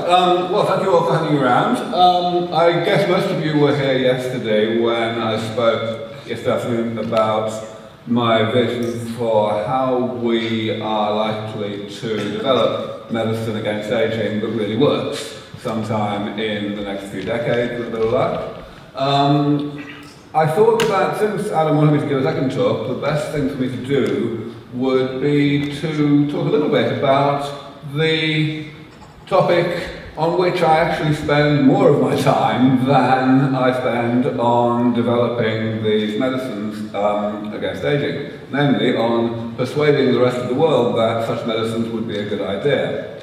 Well, thank you all for hanging around. I guess most of you were here yesterday when I spoke yesterday afternoon about my vision for how we are likely to develop medicine against aging that really works sometime in the next few decades with a bit of luck. I thought that since Adam wanted me to give a second talk, the best thing for me to do would be to talk a little bit about the topic on which I actually spend more of my time than I spend on developing these medicines against aging, namely on persuading the rest of the world that such medicines would be a good idea.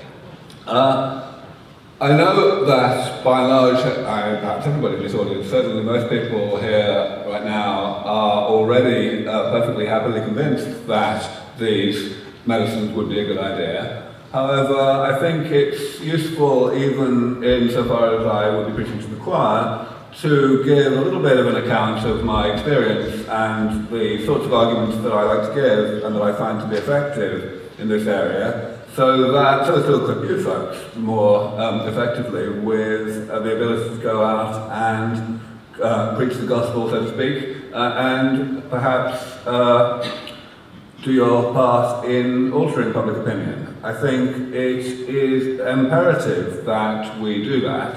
I know that by and large, perhaps everybody in this audience, certainly most people here right now are already perfectly happily convinced that these medicines would be a good idea. However, I think it's useful, even insofar as I would be preaching to the choir, to give a little bit of an account of my experience and the sorts of arguments that I like to give and that I find to be effective in this area, so that to equip you folks more effectively with the ability to go out and preach the gospel, so to speak, and perhaps do your part in altering public opinion. I think it is imperative that we do that.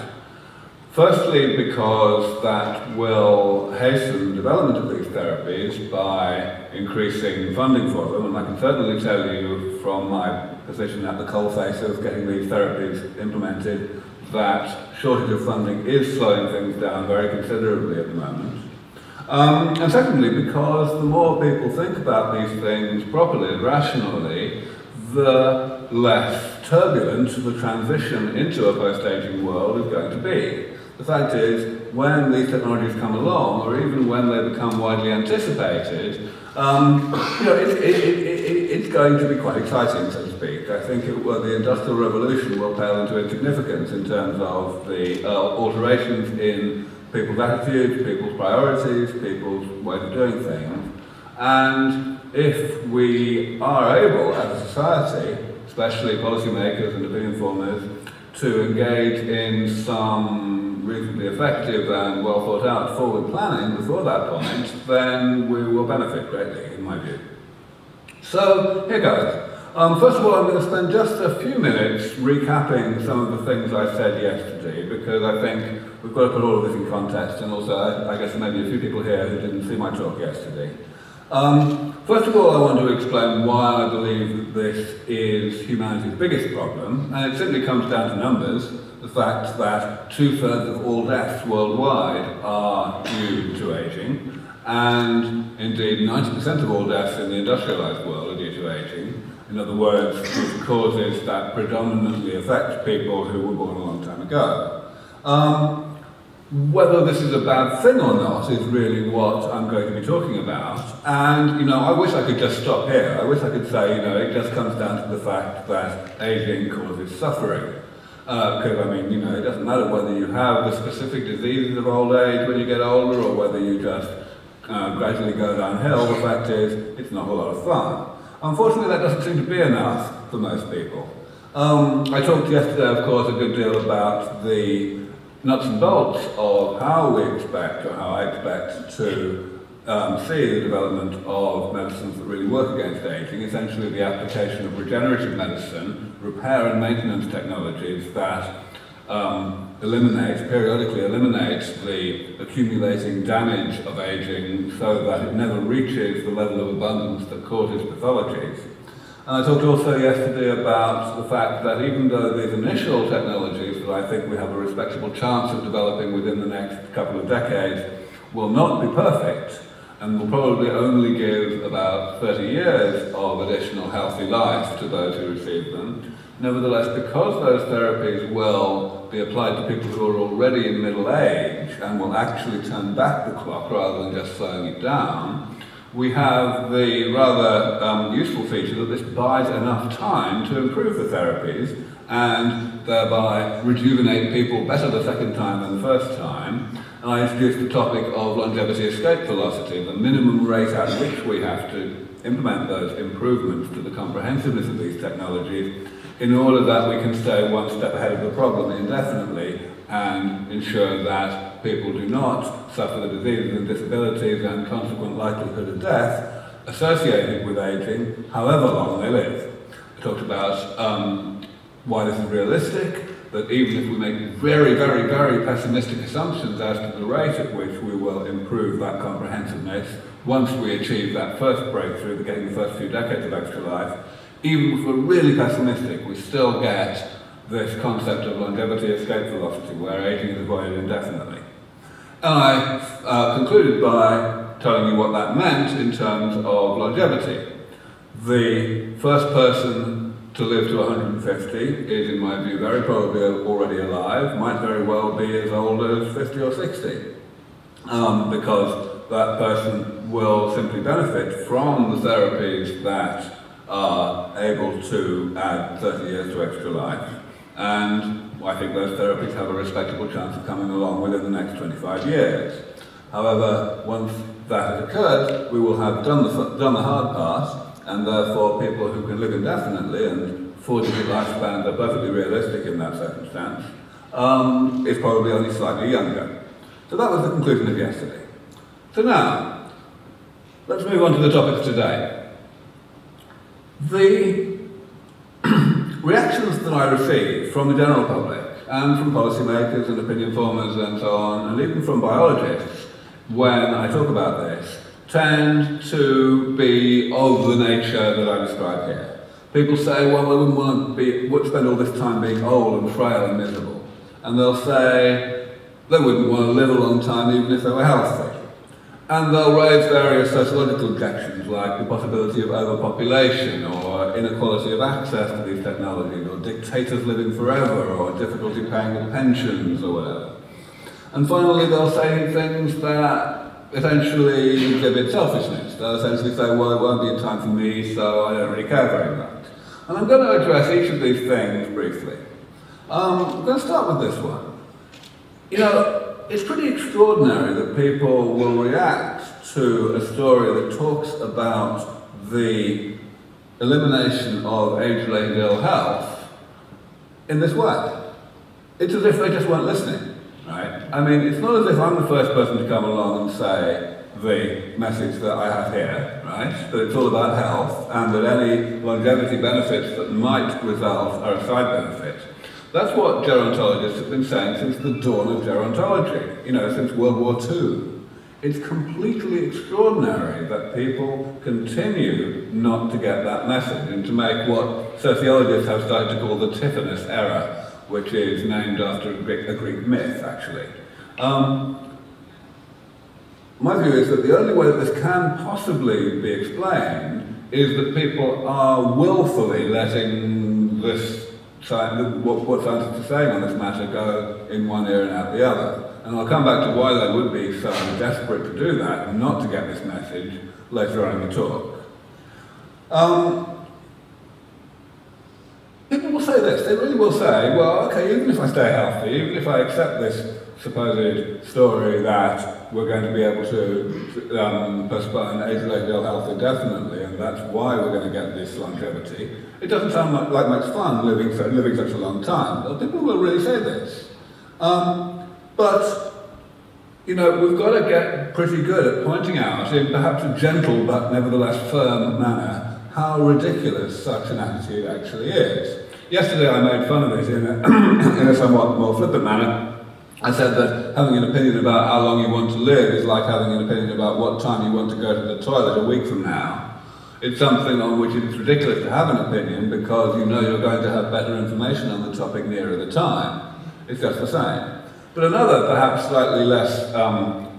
Firstly, because that will hasten the development of these therapies by increasing funding for them, and I can certainly tell you from my position at the coalface of getting these therapies implemented that shortage of funding is slowing things down very considerably at the moment. And secondly, because the more people think about these things properly and rationally, the less turbulent the transition into a post-aging world is going to be. The fact is, when these technologies come along, or even when they become widely anticipated, it's going to be quite exciting, so to speak. I think the Industrial Revolution will pale into insignificance in terms of the alterations in people's attitudes, people's priorities, people's ways of doing things. And if we are able, as a society, especially policymakers and opinion formers, to engage in some reasonably effective and well thought out forward planning before that point, then we will benefit greatly, in my view. So, here goes. First of all, I'm going to spend just a few minutes recapping some of the things I said yesterday, because I think we've got to put all of this in context, and also I guess there may be a few people here who didn't see my talk yesterday. First of all, I want to explain why I believe that this is humanity's biggest problem, and it simply comes down to numbers. The fact that 2/3 of all deaths worldwide are due to aging, and indeed 90% of all deaths in the industrialized world are due to aging. In other words, these causes that predominantly affect people who were born a long time ago. Whether this is a bad thing or not is really what I'm going to be talking about. And, I wish I could just stop here. I wish I could say, it just comes down to the fact that aging causes suffering. Because, it doesn't matter whether you have the specific diseases of old age when you get older or whether you just gradually go downhill. The fact is, it's not a lot of fun. Unfortunately, that doesn't seem to be enough for most people. I talked yesterday, of course, a good deal about the nuts and bolts of how we expect, or how I expect to see the development of medicines that really work against aging, essentially the application of regenerative medicine, repair and maintenance technologies that periodically eliminate the accumulating damage of aging so that it never reaches the level of abundance that causes pathologies. And I talked also yesterday about the fact that even though these initial technologies that I think we have a respectable chance of developing within the next couple of decades will not be perfect, and will probably only give about 30 years of additional healthy life to those who receive them, nevertheless, because those therapies will be applied to people who are already in middle age and will actually turn back the clock rather than just slowing it down, we have the rather useful feature that this buys enough time to improve the therapies and thereby rejuvenate people better the second time than the first time. And I introduced the topic of longevity escape velocity, the minimum rate at which we have to implement those improvements to the comprehensiveness of these technologies in order that we can stay one step ahead of the problem indefinitely and ensure that people do not suffer the diseases and disabilities and consequent likelihood of death associated with aging, however long they live. I talked about why this is realistic, that even if we make very, very, very pessimistic assumptions as to the rate at which we will improve that comprehensiveness, once we achieve that first breakthrough, getting the first few decades of extra life, even if we're really pessimistic, we still get this concept of longevity escape velocity, where aging is avoided indefinitely. And I concluded by telling you what that meant in terms of longevity. The first person to live to 150 is, in my view, very probably already alive, might very well be as old as 50 or 60, because that person will simply benefit from the therapies that are able to add 30 years to extra life. And I think those therapies have a respectable chance of coming along within the next 25 years. However, once that has occurred, we will have done the hard part, and therefore people who can live indefinitely, and 4-digit lifespans are perfectly realistic in that circumstance, is probably only slightly younger. So that was the conclusion of yesterday. So now, let's move on to the topic of today. The reactions that I receive from the general public, and from policymakers and opinion formers and so on, and even from biologists, when I talk about this, tend to be of the nature that I describe here. People say, well, they wouldn't spend all this time being old and frail and miserable. And they'll say they wouldn't want to live a long time even if they were healthy. And they'll raise various sociological objections, like the possibility of overpopulation, or inequality of access to these technologies, or dictators living forever, or difficulty paying the pensions, or whatever. And finally, they'll say things that essentially exhibit selfishness. They'll essentially say, well, it won't be in time for me, so I don't really care very much. And I'm going to address each of these things briefly. I'm going to start with this one. You know, it's pretty extraordinary that people will react to a story that talks about the elimination of age-related ill health in this way. It's as if they just weren't listening, right? I mean, it's not as if I'm the first person to come along and say the message that I have here, right? That it's all about health, and that any longevity benefits that might result are a side benefit. That's what gerontologists have been saying since the dawn of gerontology, you know, since World War II. It's completely extraordinary that people continue not to get that message, and to make what sociologists have started to call the Tiffany's error, which is named after a Greek myth, actually. My view is that the only way that this can possibly be explained is that people are willfully letting this what scientists are saying on this matter go in one ear and out the other. And I'll come back to why they would be so desperate to do that and not to get this message later on in the talk. People will say this, they really will say, well, okay, even if I stay healthy, even if I accept this supposed story that we're going to be able to postpone age-related ill health indefinitely, and that's why we're going to get this longevity, it doesn't sound like much fun living such a long time. Well, people will really say this. But, you know, we've got to get pretty good at pointing out, in perhaps a gentle but nevertheless firm manner, how ridiculous such an attitude actually is. Yesterday I made fun of it in a somewhat more flippant manner. I said that having an opinion about how long you want to live is like having an opinion about what time you want to go to the toilet a week from now. It's something on which it's ridiculous to have an opinion because you know you're going to have better information on the topic nearer the time. It's just the same. But another, perhaps slightly less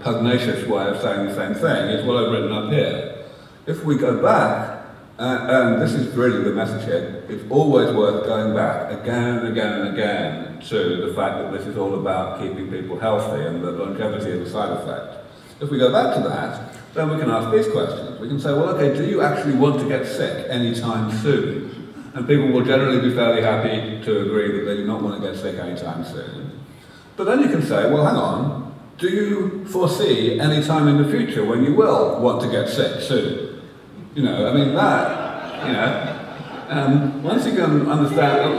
pugnacious way of saying the same thing is what I've written up here. If we go back, and this is really the message here, it's always worth going back again and again and again to the fact that this is all about keeping people healthy and that longevity is a side effect. If we go back to that, then we can ask these questions. We can say, well, okay, do you actually want to get sick anytime soon? And people will generally be fairly happy to agree that they do not want to get sick anytime soon. But then you can say, well, hang on, do you foresee any time in the future when you will want to get sick soon? You know, I mean that, you know, once you can understand,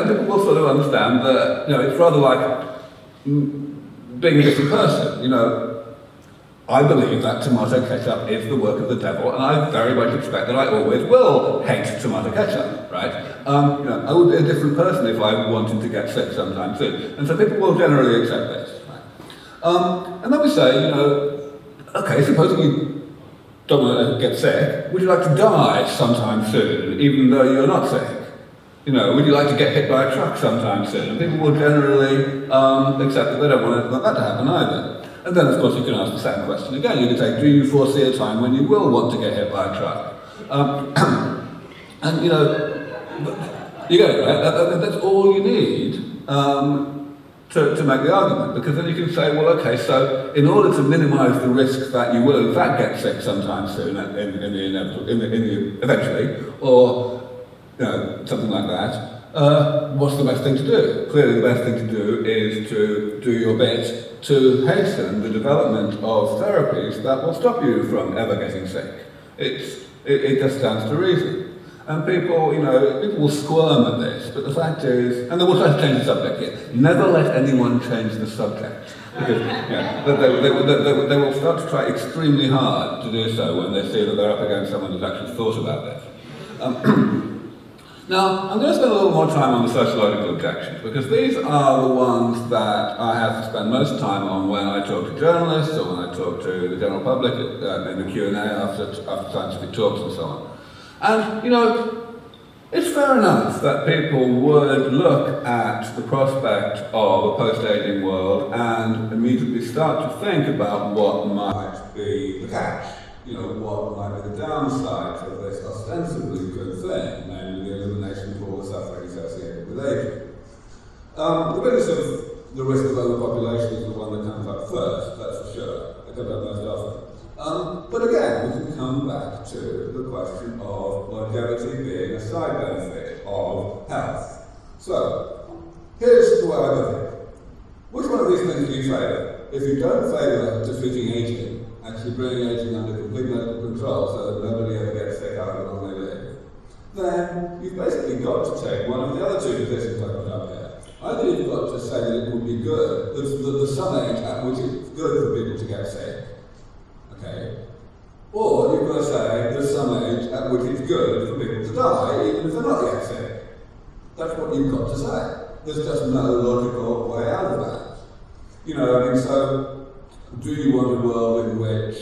people will sort of understand that, you know, it's rather like being a different person, you know. I believe that tomato ketchup is the work of the devil, and I very much expect that I always will hate tomato ketchup, right? You know, I would be a different person if I wanted to get sick sometime soon, and so people will generally accept this, right? And then we say, you know, okay, supposing you don't want to get sick, would you like to die sometime soon, even though you're not sick? You know, would you like to get hit by a truck sometime soon? And people will generally accept that they don't want that to happen either. And then, of course, you can ask the same question again. You can say, do you foresee a time when you will want to get hit by a truck? And, you know, you get it, right? That's all you need to make the argument, because then you can say, well, okay, so in order to minimise the risk that you will in fact get sick sometime soon, eventually, or you know, something like that, what's the best thing to do? Clearly the best thing to do is to do your bit to hasten the development of therapies that will stop you from ever getting sick. It just stands to reason. And people, you know, people will squirm at this, but the fact is, and they will try to change the subject here. Never let anyone change the subject. Because, yeah, they will start to try extremely hard to do so when they see that they're up against someone who's actually thought about this. Now, I'm going to spend a little more time on the sociological objections, because these are the ones that I have to spend most time on when I talk to journalists or when I talk to the general public in the Q&A after scientific talks and so on. And, you know, it's fair enough that people would look at the prospect of a post-aging world and immediately start to think about what might be the catch. You know, what might be the downside of this ostensibly good thing, namely the elimination of all the suffering associated with aging. The business of the risk of overpopulation is the one that comes up first, that's for sure. It comes up most often. But again, we can come back to the question of longevity being a side benefit of health. So, here's the way I look at it. Which one of these things do you favour? If you don't favour defeating aging, actually bringing aging under complete medical control so that nobody ever gets sick however long they live, then you've basically got to take one of the other two positions I put up here. Either you've got to say that it would be good, the some age at which it's good for people to get sick, okay? Or you've got to say there's some age at which it's good for people to die, even if they're not yet sick. That's what you've got to say. There's just no logical way out of that. You know, I mean, so do you want a world in which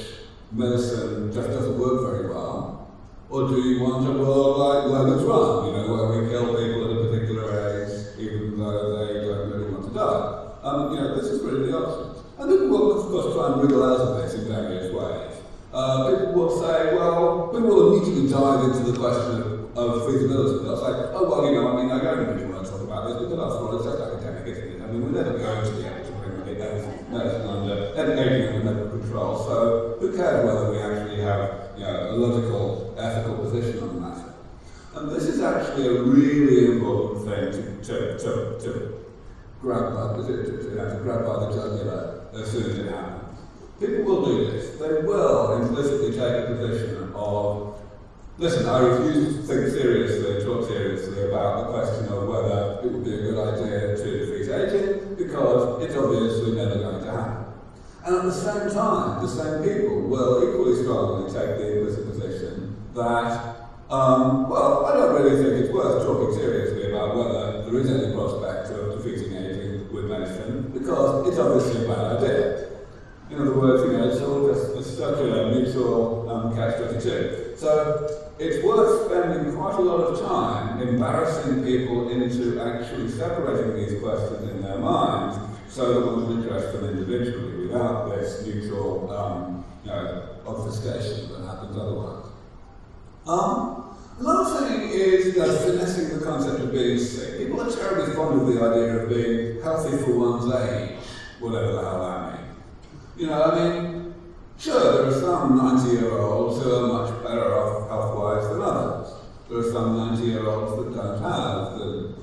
medicine just doesn't work very well? Or do you want a world like Logan's Run, you know, where we kill people at a particular age, even though they don't really want to die? You know, this is really the options. And people will, of course, try and wriggle out of this in various ways. People will say, well, people will immediately dive into the question of feasibility. They'll say, oh, well, you know, I mean, I don't really want to talk about this, because after all, it's just academic, isn't it? I mean, we're never going to be able to bring medicine under medical control, so who cares whether we actually have, you know, a logical, ethical position on the matter? And this is actually a really important thing to grab by, to grab by the jugular as soon as it happens. People will do this. They will implicitly take a position of, listen, I refuse to think seriously, talk seriously about the question of whether it would be a good idea to defeat aging, because it's obviously never going to happen. And at the same time, the same people will equally strongly take the implicit position that, well, I don't really think it's worth talking seriously about whether there is any prospect of defeating aging with medicine, because it's obviously a bad idea. In other words, you know, it's all just a circular, mutual catch-22. So it's worth spending quite a lot of time embarrassing people into actually separating these questions in their minds so that one can address them individually without this mutual you know, obfuscation that happens otherwise. Another thing is, you know, finessing the concept of being sick. People are terribly fond of the idea of being healthy for one's age, whatever the hell that means. You know, I mean, sure, there are some 90-year-olds who are much better off health-wise than others. There are some 90-year-olds that don't have the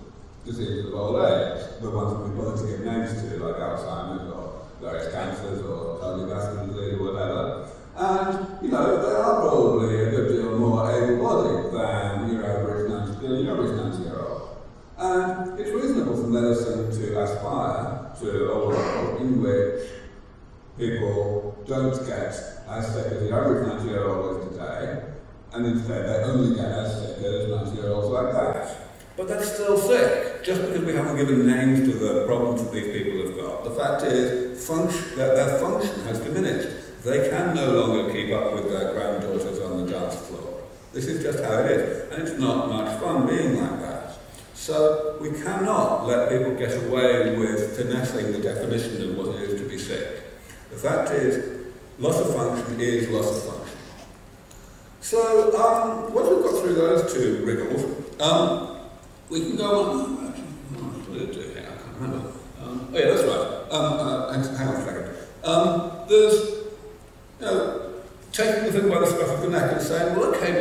diseases of old age, the ones that we bother to give names to, like Alzheimer's or various cancers or cardiovascular disease or whatever. And, you know, they are probably a good deal more body than your average 90-year-old. And it's reasonable for medicine to aspire to a world in which people don't get as sick as the average 90-year-old is today, and instead they only get as sick as 90-year-olds like that. But that's still sick, just because we haven't given names to the problems that these people have got. The fact is that their function has diminished. They can no longer keep up with their granddaughters on the dance floor. This is just how it is, and it's not much fun being like that. So we cannot let people get away with finessing the definition of what it is to be sick. The fact is, loss of function is loss of function. So once we've got through those two wriggles, we can go on. Actually, what did I do here? I can't remember. Oh yeah, that's right. Hang on a second. There's, taking the thing by the scruff of the neck and saying, well, okay,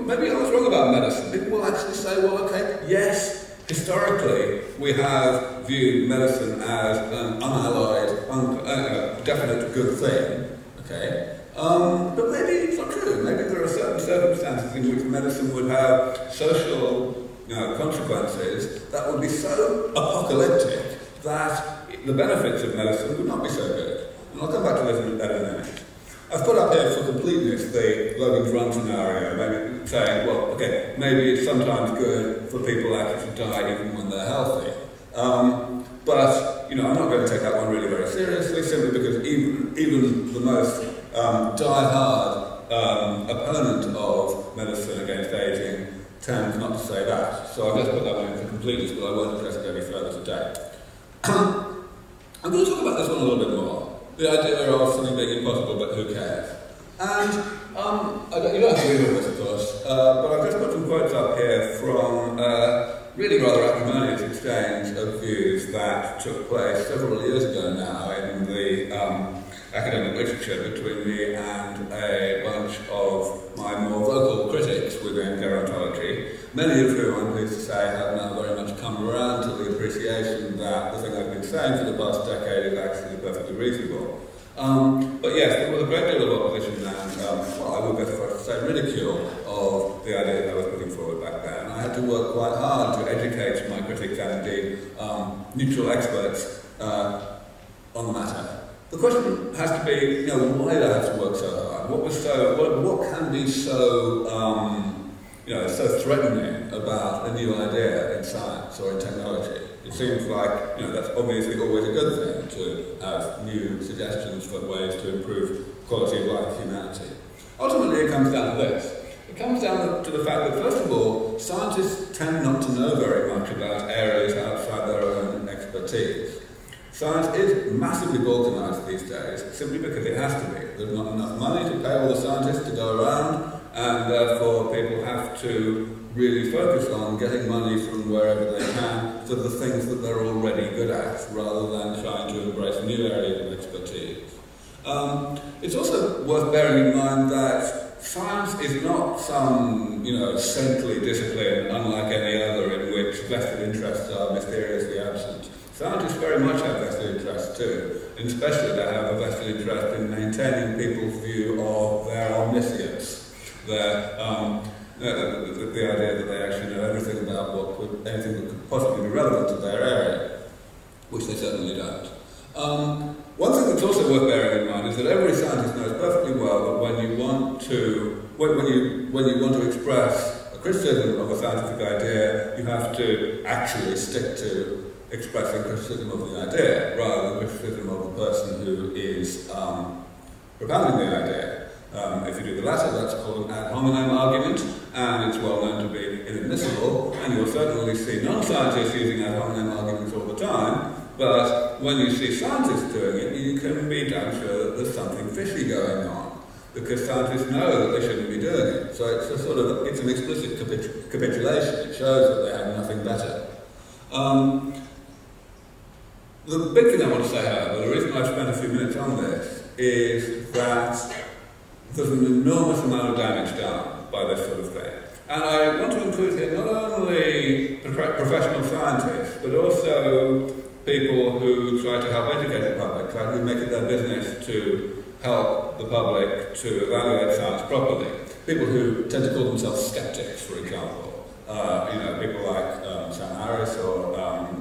maybe I was wrong about medicine. People will actually say, well, okay, yes, historically we have viewed medicine as an unallied, definite good thing, okay? But maybe it's not true. Maybe there are certain circumstances in which medicine would have social consequences that would be so apocalyptic that the benefits of medicine would not be so good. And I'll come back to this in a minute. I've put up here for completeness the Logan Run scenario, maybe saying, well, okay, maybe it's sometimes good for people actually to die even when they're healthy. But, I'm not going to take that one really very seriously, simply because even the most die-hard opponent of medicine against aging tends not to say that. So I've just put that one in for completeness, but I won't address it any further today. I'm going to talk about this one a little bit more. The idea of something being impossible, but who cares? And you don't have to read all this, of course, but I've just put some quotes up here from really rather acrimonious exchange of views that took place several years ago now in the academic literature between me and a bunch of my more vocal critics within gerontology, many of whom, I'm pleased to say, have now very much come around to the appreciation that the thing I've been saying for the past decade is actually perfectly reasonable. But yes, there was a great deal of opposition and, well, I would go so far as to say ridicule of the idea that I was putting forward back then. And I had to work quite hard to educate my critics and indeed neutral experts on the matter. The question has to be, why did I have to work so hard? What can be so, so threatening about a new idea in science or in technology? It seems like, that's obviously always a good thing to have new suggestions for ways to improve quality of life for humanity. Ultimately, it comes down to this. It comes down to the fact that, first of all, scientists tend not to know very much about areas outside their own expertise. Science is massively balkanised these days, simply because it has to be. There's not enough money to pay all the scientists to go around, and therefore people have to really focus on getting money from wherever they can for the things that they're already good at, rather than trying to embrace new areas of expertise. It's also worth bearing in mind that science is not some, saintly discipline unlike any other in which vested interests are mysteriously absent. Scientists very much have vested interests too, and especially they have a vested interest in maintaining people's view of their omniscience, the idea that they actually know everything about anything that could possibly be relevant to their area, which they certainly don't. One thing that's also worth bearing in mind is that every scientist knows perfectly well that when you want to express a criticism of a scientific idea, you have to actually stick to expressing criticism of the idea, rather than criticism of the person who is propounding the idea. If you do the latter, that's called an ad hominem argument, and it's well known to be inadmissible, and you'll certainly see non-scientists using ad hominem arguments all the time, but when you see scientists doing it, you can be damn sure that there's something fishy going on, because scientists know that they shouldn't be doing it. So it's it's an explicit capitulation. It shows that they have nothing better. The big thing I want to say, however, the reason I've spent a few minutes on this, is that there's an enormous amount of damage done by this sort of thing. And I want to include here not only professional scientists, but also people who try to help educate the public, who make it their business to help the public to evaluate science properly. people who tend to call themselves skeptics, for example. You know, people like Sam Harris or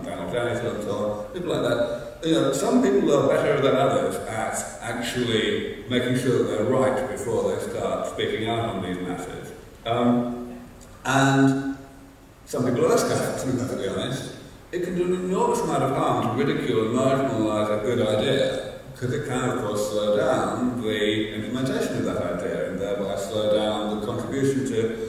Daniel Janis and so on, people like that. You know, some people are better than others at actually making sure that they're right before they start speaking out on these matters. And some people are less careful, to be perfectly honest. It can do an enormous amount of harm to ridicule and marginalise a good idea, because it can, of course, slow down the implementation of that idea and thereby slow down the contribution to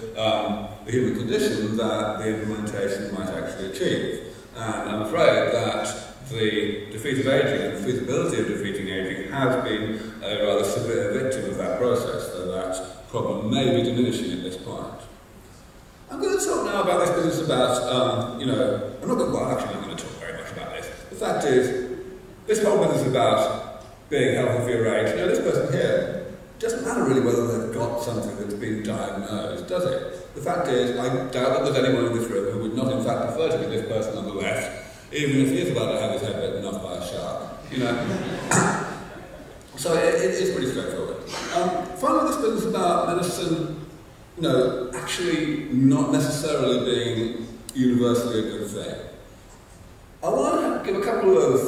the human condition that the implementation might actually achieve. And I'm afraid that the defeat of aging and the feasibility of defeating aging has been a rather severe victim of that process, so that problem may be diminishing at this point. I'm going to talk now about this business about, you know, I'm not going to talk very much about this. The fact is, this whole business about being healthy for your age, you know, this person here, it doesn't matter really whether they've got something that's been diagnosed, does it? The fact is, I doubt that there's anyone in this room who would not in fact prefer to be this person on the left, even if he is about to have his head bitten off by a shark, you know. So it's pretty straightforward. Finally, this business about medicine, you know, actually not necessarily being universally a good thing. I want to give a couple of,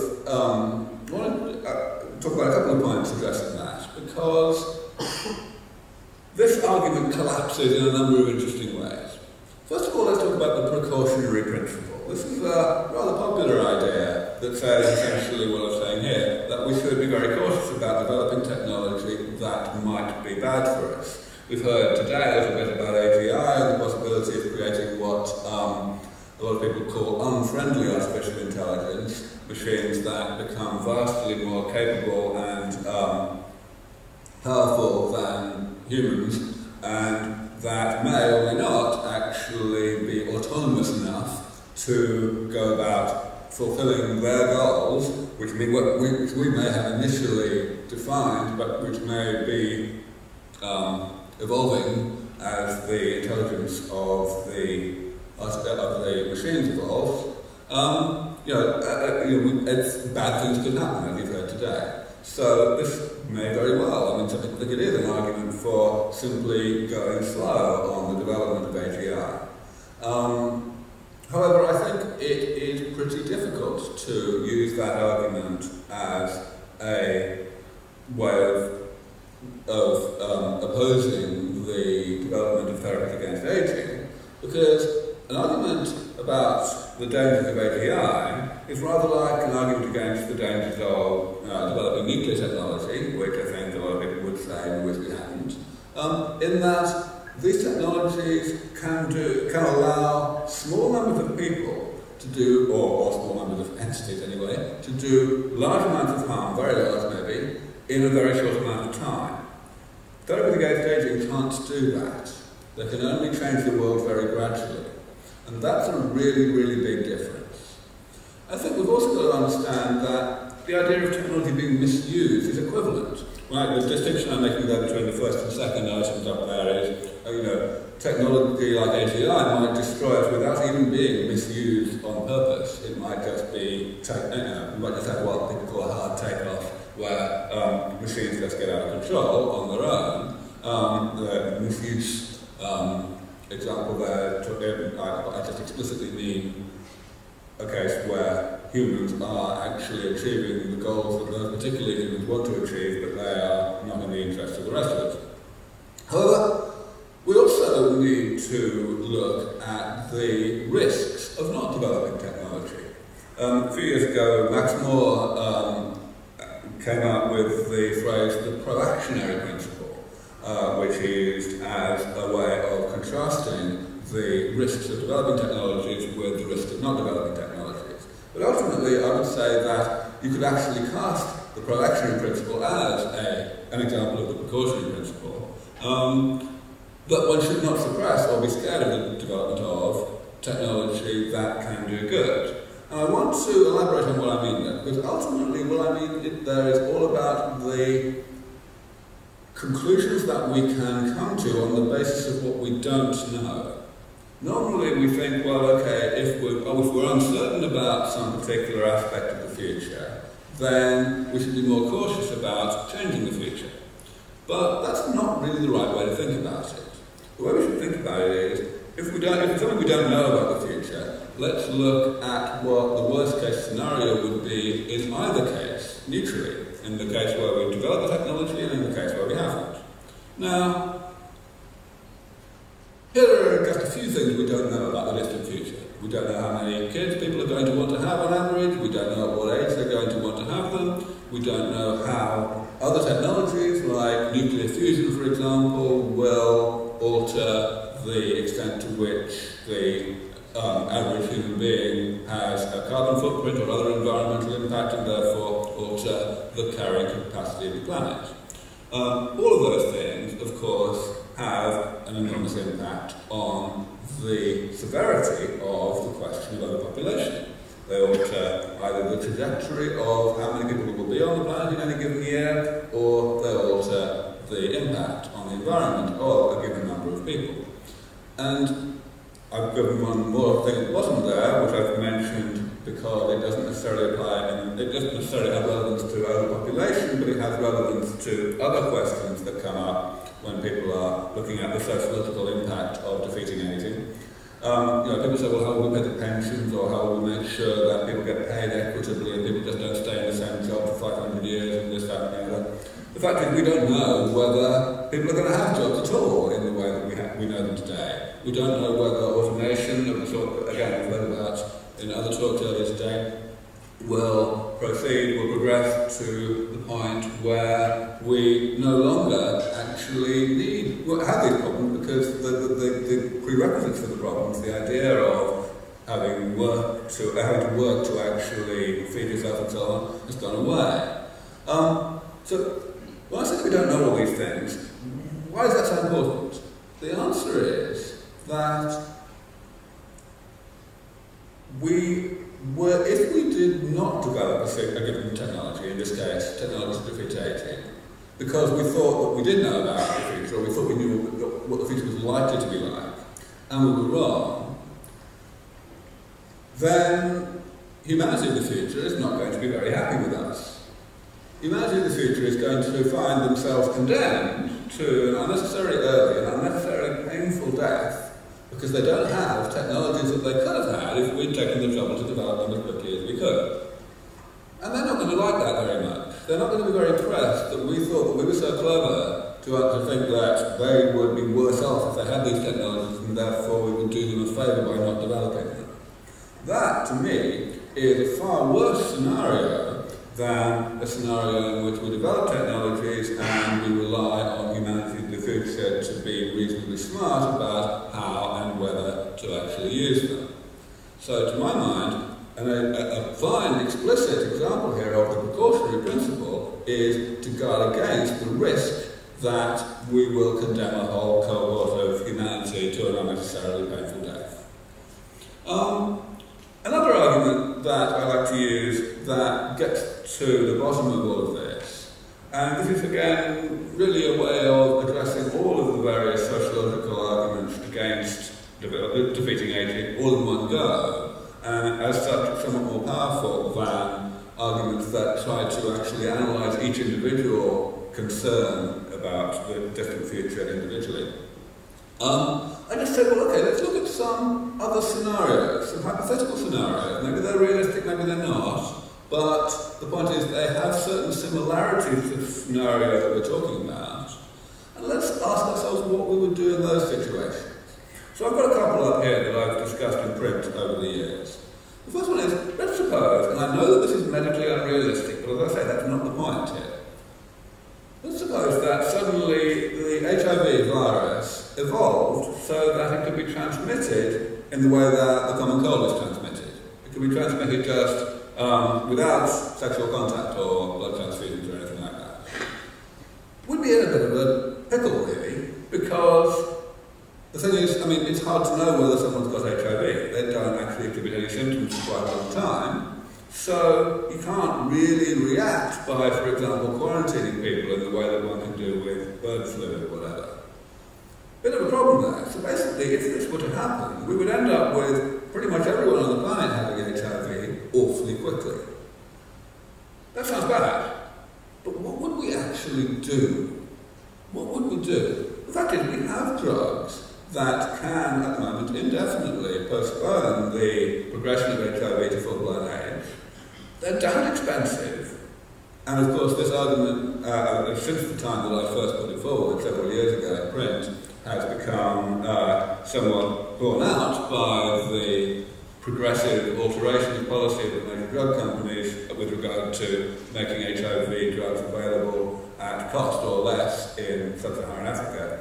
talk about a couple of points addressing that, because this argument collapses in a number of interesting ways. First of all, let's talk about the precautionary principle. This is a rather popular idea that says essentially what I'm saying here, that we should be very cautious about developing technology that might be bad for us. We've heard today a little bit about AGI and the possibility of creating what a lot of people call unfriendly artificial intelligence, machines that become vastly more capable and powerful than humans, and that may or may not actually be autonomous enough to go about fulfilling their goals, which we may have initially defined, but which may be evolving as the intelligence of the machines evolves. It's bad things could happen, as you've heard today. So this may very well, I mean, some people think it is an argument for simply going slow on the development of AGI. However, I think it is pretty difficult to use that argument as a way of opposing the development of therapies against aging, because an argument about the dangers of AGI is rather like an argument against the dangers of developing nuclear technology, which I think a lot of people would say we wish we hadn't, in that these technologies can allow small numbers of people to do, or small numbers of entities anyway, to do large amounts of harm, very large maybe, in a very short amount of time. Therapies against aging can't do that. They can only change the world very gradually. And that's a really, really big difference. I think we've also got to understand that the idea of technology being misused is equivalent. Right? The distinction I'm making there between the first and second items up there is, technology like AGI might destroy us without even being misused on purpose. It might just be, you might just have what people call a hard takeoff, where machines just get out of control on their own. The misuse example there, I just explicitly mean a case where humans are actually achieving the goals that those particular humans want to achieve, but they are not in the interest of the rest of us. However, we also need to look at the risks of not developing technology. A few years ago, Max Moore came up with the phrase the proactionary principle, which he used as a way of contrasting the risks of developing technologies with the risks of not developing technologies. But ultimately, I would say that you could actually cast the proactionary principle as an example of the precautionary principle. But one should not suppress or be scared of the development of technology that can do good. And I want to elaborate on what I mean there, because ultimately what I mean there is all about the conclusions that we can come to on the basis of what we don't know. Normally we think, well, okay, if we're uncertain about some particular aspect of the future, then we should be more cautious about changing the future. But that's not really the right way to think about it. The way we should think about it is, if it's something we don't know about the future, let's look at what the worst case scenario would be in either case, neutrally, in the case where we develop the technology and in the case where we haven't. Now, here are just a few things we don't know about the distant future. We don't know how many kids people are going to want to have on average. We don't know at what age they're going to want to have them. We don't know how other technologies, like nuclear fusion, for example, will alter the extent to which the average human being has a carbon footprint or other environmental impact, and therefore alter the carrying capacity of the planet. All of those things, of course, have an enormous impact on the severity of the question of overpopulation. They alter either the trajectory of how many people will be on the planet in any given year, or they alter the impact on the environment of a given number of people. And I've given one more thing at the bottom there, which I've mentioned because it doesn't necessarily apply, and it doesn't necessarily have relevance to overpopulation, but it has relevance to other questions that come up when people are looking at the sociological impact of defeating aging. People say, well, how will we pay the pensions, or how will we make sure that people get paid equitably and people just don't stay in the same job for 500 years and this, that, and the other. The fact is, we don't know whether people are going to have jobs at all in the way that we know them today. We don't know whether automation, of the sort, again, we've heard about in other talks earlier today, will progress to the point where we no longer actually have these problems, because the prerequisites for the problems, the idea of having to work to actually feed yourself and so on, has gone away. So, when I say we don't know all these things, why is that so important? The answer is that if we did not develop a given technology, in this case, technology to defeat aging, because we thought that we did know about the future, or we thought we knew what the future was likely to be like, and we were wrong, then humanity in the future is not going to be very happy with us. Humanity in the future is going to find themselves condemned to an unnecessarily early and unnecessarily painful death, because they don't have technologies that they could have had if we'd taken the trouble to develop them as quickly as we could. And they're not going to like that very much. They're not going to be very impressed that we thought that we were so clever to think that they would be worse off if they had these technologies, and therefore we would do them a favour by not developing them. That, to me, is a far worse scenario than a scenario in which we develop technologies and we rely on humanity in the future to be reasonably smart about how and whether to actually use them. So, to my mind, a fine, explicit example here of the precautionary principle is to guard against the risk that we will condemn a whole cohort of humanity to an unnecessarily painful death. Another argument that I like to use that gets to the bottom of all of this, and this is again really a way of addressing all of the various sociological arguments against defeating aging all in one go, and as such somewhat more powerful than arguments that try to actually analyse each individual concern about the distant future individually. I just said, well, okay, let's look at some other scenarios, some hypothetical scenarios. Maybe they're realistic, maybe they're not, but the point is they have certain similarities to the scenario that we're talking about. And let's ask ourselves what we would do in those situations. So I've got a couple up here that I've discussed in print over the years. The first one is, let's suppose, and I know that this is medically unrealistic, but as I say, that's not the point here. Let's suppose that suddenly the HIV virus evolved so that it could be transmitted in the way that the common cold is transmitted. It could be transmitted just without sexual contact or blood transfusions or anything like that. We'd be in a bit of a pickle, really, because the thing is, I mean, it's hard to know whether someone's got HIV. They don't actually exhibit any symptoms for quite a long time. So you can't really react by, for example, quarantining people in the way that one can do with bird flu or whatever. Bit of a problem there. So basically, if this were to happen, we would end up with pretty much everyone on the planet having HIV awfully quickly. That sounds bad. But what would we actually do? What would we do? The fact is, we have drugs indefinitely postpone the progression of HIV to full-blown AIDS, they're damn expensive. And of course, this argument, since the time that I first put it forward several years ago in print, has become somewhat borne out by the progressive alteration of policy of the major drug companies with regard to making HIV drugs available at cost or less in sub-Saharan Africa.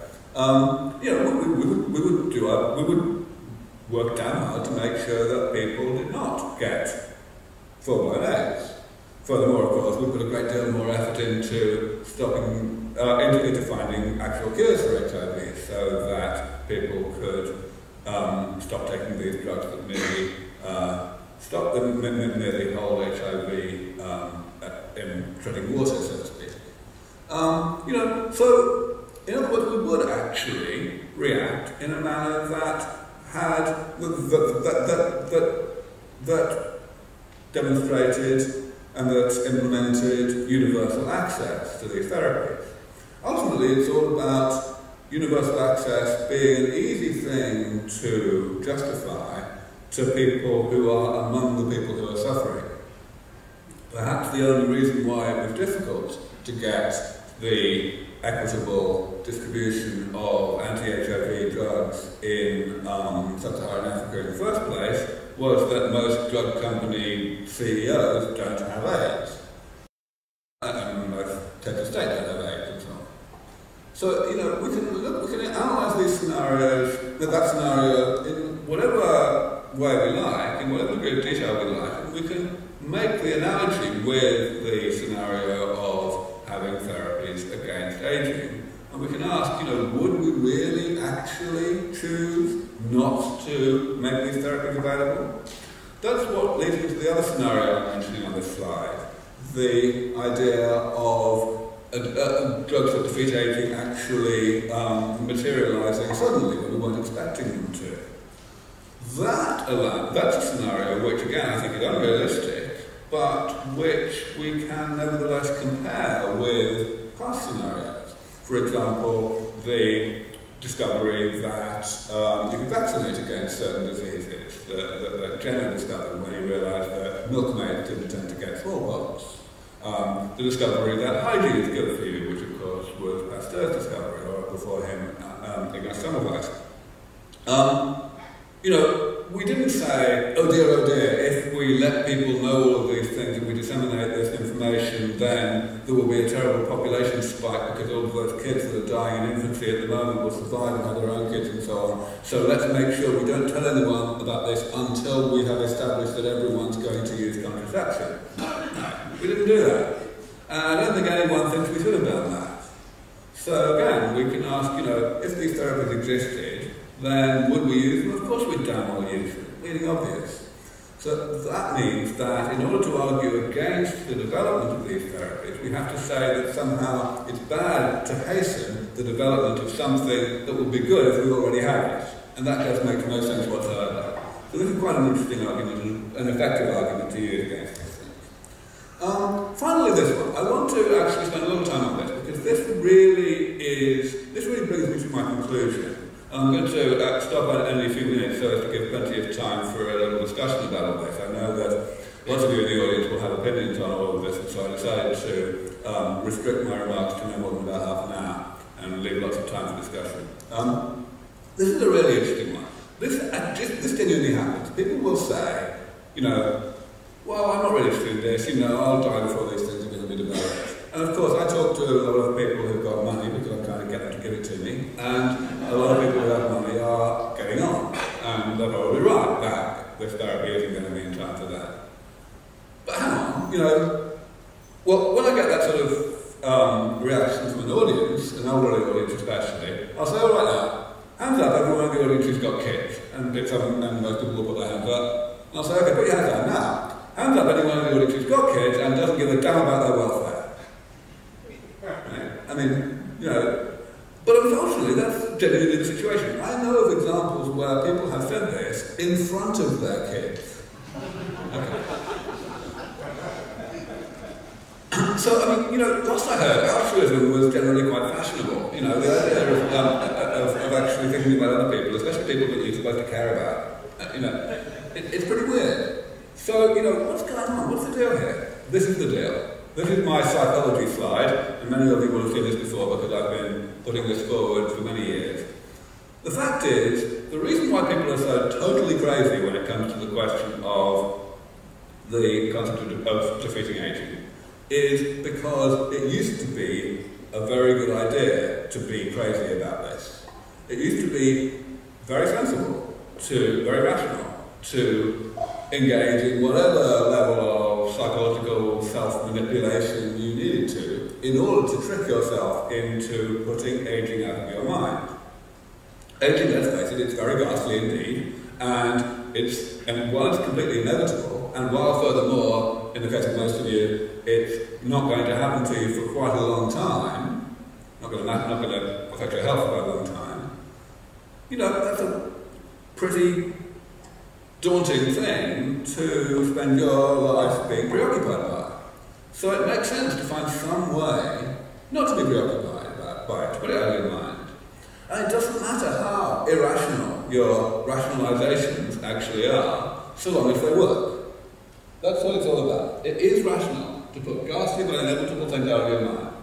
We would work damn hard to make sure that people did not get full-blown AIDS. Furthermore, of course, we put a great deal more effort into stopping, into finding actual cures for HIV, so that people could stop taking these drugs that merely stop them, merely hold HIV in treading water, so to speak. So in other words, we would actually react in a manner that had that demonstrated and that implemented universal access to these therapies. Ultimately, it's all about universal access being an easy thing to justify to people who are among the people who are suffering. Perhaps the only reason why it was difficult to get the equitable distribution of anti-HIV drugs in sub-Saharan Africa in the first place was that most drug company CEOs don't have AIDS. And most Texas State don't have AIDS and so on. So, we can analyse these scenarios, that scenario in whatever way we like, in whatever degree of detail we like, and we can make the analogy with the scenario of having therapies against aging. And we can ask, would we really actually choose not to make these therapies available? That's what leads me to the other scenario I'm mentioning on this slide, the idea of drugs that defeat aging actually materialising suddenly when we weren't expecting them to. That's a scenario which, again, I think is unrealistic, but which we can nevertheless compare with past scenarios. For example, the discovery that you can vaccinate against certain diseases, that Jenner discovered when he realised that milkmaids didn't tend to get smallpox. The discovery that hygiene is good for you, which of course was Pasteur's discovery, or before him, against Semmelweis. We didn't say, oh dear, if we let people know all of these things and we disseminate this information, then there will be a terrible population spike because all of those kids that are dying in infancy at the moment will survive and have their own kids and so on. So let's make sure we don't tell anyone about this until we have established that everyone's going to use contraception. No, we didn't do that. And I don't think anyone thinks we should have done that. So again, we can ask, if these therapies existed, then would we use them? Of course we'd damn well use them, meaning obvious. So that means that in order to argue against the development of these therapies, we have to say that somehow it's bad to hasten the development of something that would be good if we already had it. And that just makes no sense whatsoever. So this is quite an interesting argument, and an effective argument to use against these things. Finally, this one. I want to actually spend a little time on this, because this really brings me to my conclusion. I'm going to stop at only a few minutes so as to give plenty of time for a little discussion about all this. I know that lots of you in the audience will have opinions on all of this, and so I decided to restrict my remarks to no more than about half an hour and leave lots of time for discussion. This is a really interesting one. This genuinely happens. People will say, well, I'm not really interested in this, I'll die before these things are going to be developed. And of course, I talk to a lot of people who've got money because I'm trying to get them to give it to me, and a lot of people who have money are getting on, and they're probably right that this therapy isn't going to be in time for that. But hang on, well, when I get that sort of reaction from an audience, an elderly audience especially, I'll say, all right now, hands up everyone in the audience who's got kids, and most people will put their hands up, and I'll say, okay, put your hands down now. Hands up anyone in the audience who's got kids and doesn't give a damn about their welfare. But unfortunately, that's genuinely the situation. I know of examples where people have said this in front of their kids. Okay. So, last I heard, altruism was generally quite fashionable. The idea of actually thinking about other people, especially people that you're supposed to care about. It's pretty weird. So, what's going on? What's the deal here? This is the deal. This is my psychology slide, and many of you will have seen this before because I've been putting this forward for many years. The fact is, the reason why people are so totally crazy when it comes to the question of the constitute of defeating aging is because it used to be a very good idea to be crazy about this. It used to be very sensible, very rational, to engage in whatever level of psychological self-manipulation you needed to in order to trick yourself into putting aging out of your mind. Aging, let's face it, it's very ghastly indeed, and while it's completely inevitable, and while furthermore, in the case of most of you, it's not going to happen to you for quite a long time, not going to affect your health for a long time, that's a pretty daunting thing to spend your life being preoccupied by. So it makes sense to find some way not to be preoccupied by it, to put it out of your mind. And it doesn't matter how irrational your rationalizations actually are, so long as they work. That's what it's all about. It is rational to put ghastly but inevitable things out of your mind.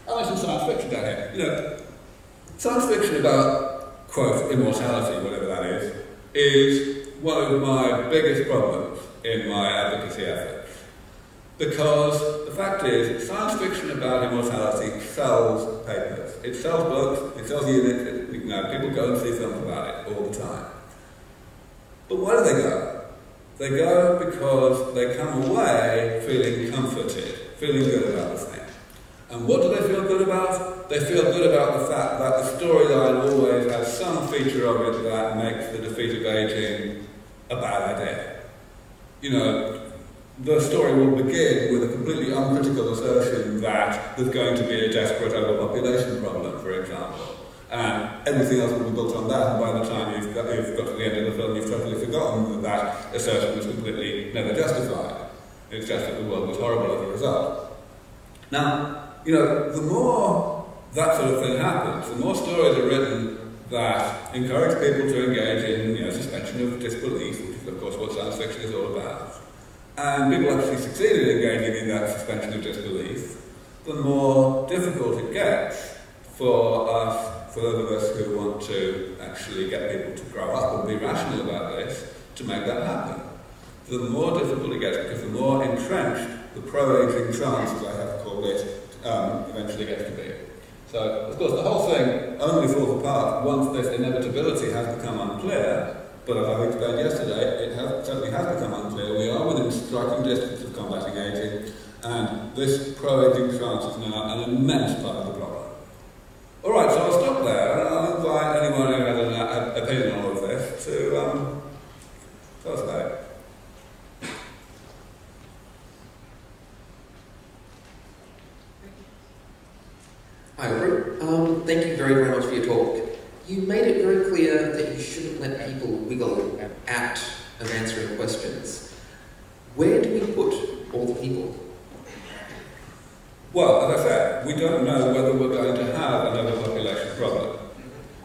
I like some science fiction down here. Science fiction about, quote, immortality, whatever that is one of my biggest problems in my advocacy efforts. Because the fact is, science fiction about immortality sells papers. It sells books, it sells units, people go and see films about it all the time. But why do they go? They go because they come away feeling comforted, feeling good about the thing. And what do they feel good about? They feel good about the fact that the storyline always has some feature of it that makes the defeat of aging a bad idea. The story will begin with a completely uncritical assertion that there's going to be a desperate overpopulation problem, for example. And everything else will be built on that, and by the time you've got to the end of the film, you've totally forgotten that assertion was completely never justified. It's just that the world was horrible as a result. Now, the more that sort of thing happens, the more stories are written that encourage people to engage in, suspension of disbelief, which is of course what science fiction is all about. And people actually succeed in engaging in that suspension of disbelief, the more difficult it gets for us, for those of us who want to actually get people to grow up and be rational about this, to make that happen. The more difficult it gets, because the more entrenched the pro-aging trance, as I have called it, eventually gets to be. So, of course, the whole thing only falls apart once this inevitability has become unclear, but as I explained yesterday, it certainly has become unclear. We are within striking distance of combating aging, and this pro-aging trance is now an immense part of the problem. All right, so I'll stop there, and I'll invite anyone who has an opinion on all of this to tell us about it. Hi, Aubrey. Thank you very, very much for your talk. You made it very clear that you shouldn't let people wiggle out of answering questions. Where do we put all the people? Well, as I said, we don't know whether we're going to have an overpopulation problem.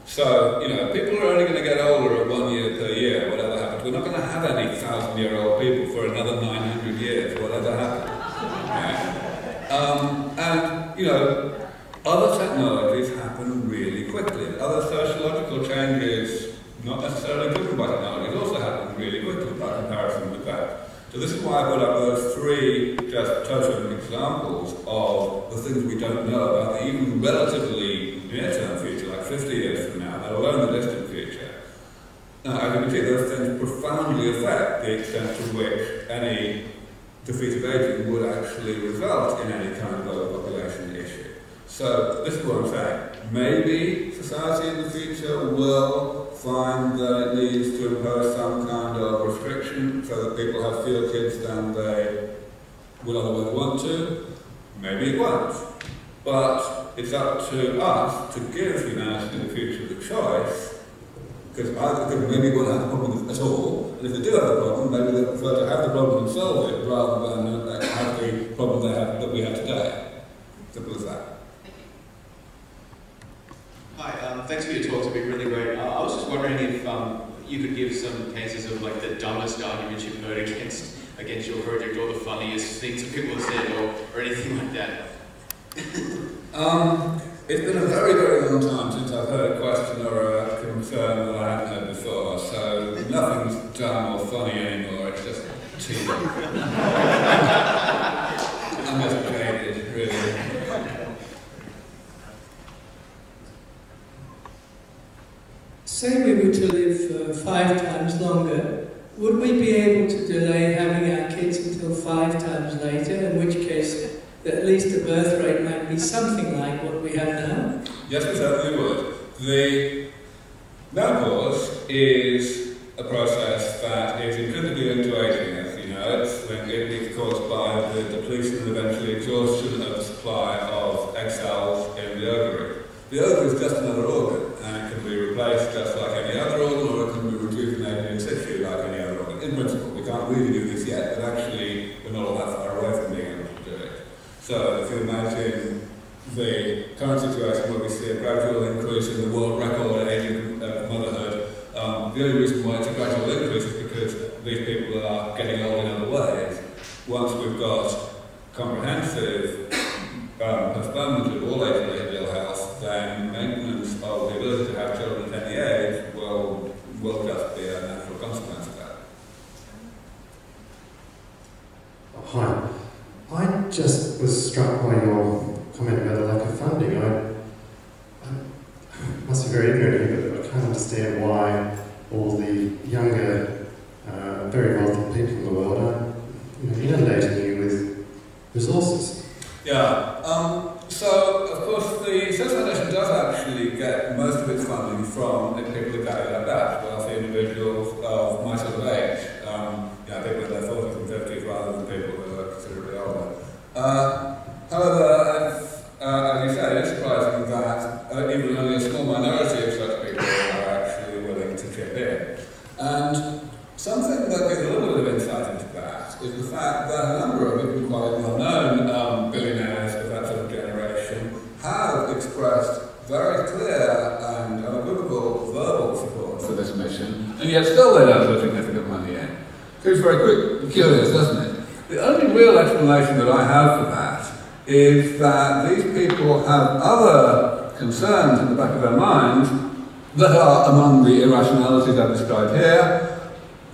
So, people are only going to get older at 1 year per year, whatever happens. We're not going to have any 1,000-year-old people for another 900 years, whatever happens. Other technologies happen really quickly. Other sociological changes, not necessarily driven by technologies, also happen really quickly by comparison with that. So this is why I put up those three just totem examples of the things we don't know about the even relatively near-term future, like 50 years from now, let alone the distant future. Now, as you can see, those things profoundly affect the extent to which any defeat of aging would actually result in any kind of overpopulation issue. So, this is what I'm saying. Maybe society in the future will find that it needs to impose some kind of restriction so that people have fewer kids than they would otherwise want to. Maybe it won't. But it's up to us to give humanity in the future the choice, because maybe we'll have a problem at all, and if they do have a problem, maybe they prefer to have the problem and solve it rather than have the problem that we have today. Simple as that. Hi, Thanks for your talk. It's been really great. I was just wondering if you could give some cases of like the dumbest arguments you've heard against your project, or the funniest things that people have said, or anything like that. It's been a very, very long time since I've heard a question or a concern that I haven't heard before, so nothing's dumb or funny anymore, it's just cheating. I'm just jaded, really. Say we were to live 5 times longer, would we be able to delay having our kids until 5 times later, in which case at least the birth rate might be something like what we have now? Yes, we certainly would. The menopause is a process that is intrinsically into aging, as you know. It's caused by the depletion and eventually exhaustion of the supply of egg cells in the ovary. The ovary is just another organ, and it can be replaced just like any other organ, or it can be rejuvenated in situ like any other organ. In principle, we can't really do this yet, but actually we're not all that far away from being able to do it. So if you imagine the current situation where we see a gradual increase in the world record aging of motherhood, the only reason why it's a gradual increase is because these people are getting old in other ways. Once we've got comprehensive postponement of all age-related ill health, then maintenance of the ability to have children at any age will just be a natural consequence of that. Hi. I just was struck by your comment about the lack of funding. I must be very ignorant here, but I can't understand why all the younger, very wealthy people in the world are inundating you with resources. Yeah. So, of course, the SENS Foundation does actually get most of its funding from people exactly like that, wealthy individuals of my sort of age. People in their 40s and 50s rather than people who are considerably older. However, as you say, it's surprising that even only a small minority of such people are actually willing to chip in. And something that gives a little bit of insight into that is the fact that a number of even quite well-known billionaires of that sort of generation have expressed very clear and unequivocal verbal support for this mission, and yet still they don't put significant money in. Seems very curious, doesn't it? The only real explanation that I have for that is that these people have other concerns in the back of their minds that are among the irrationalities I've described here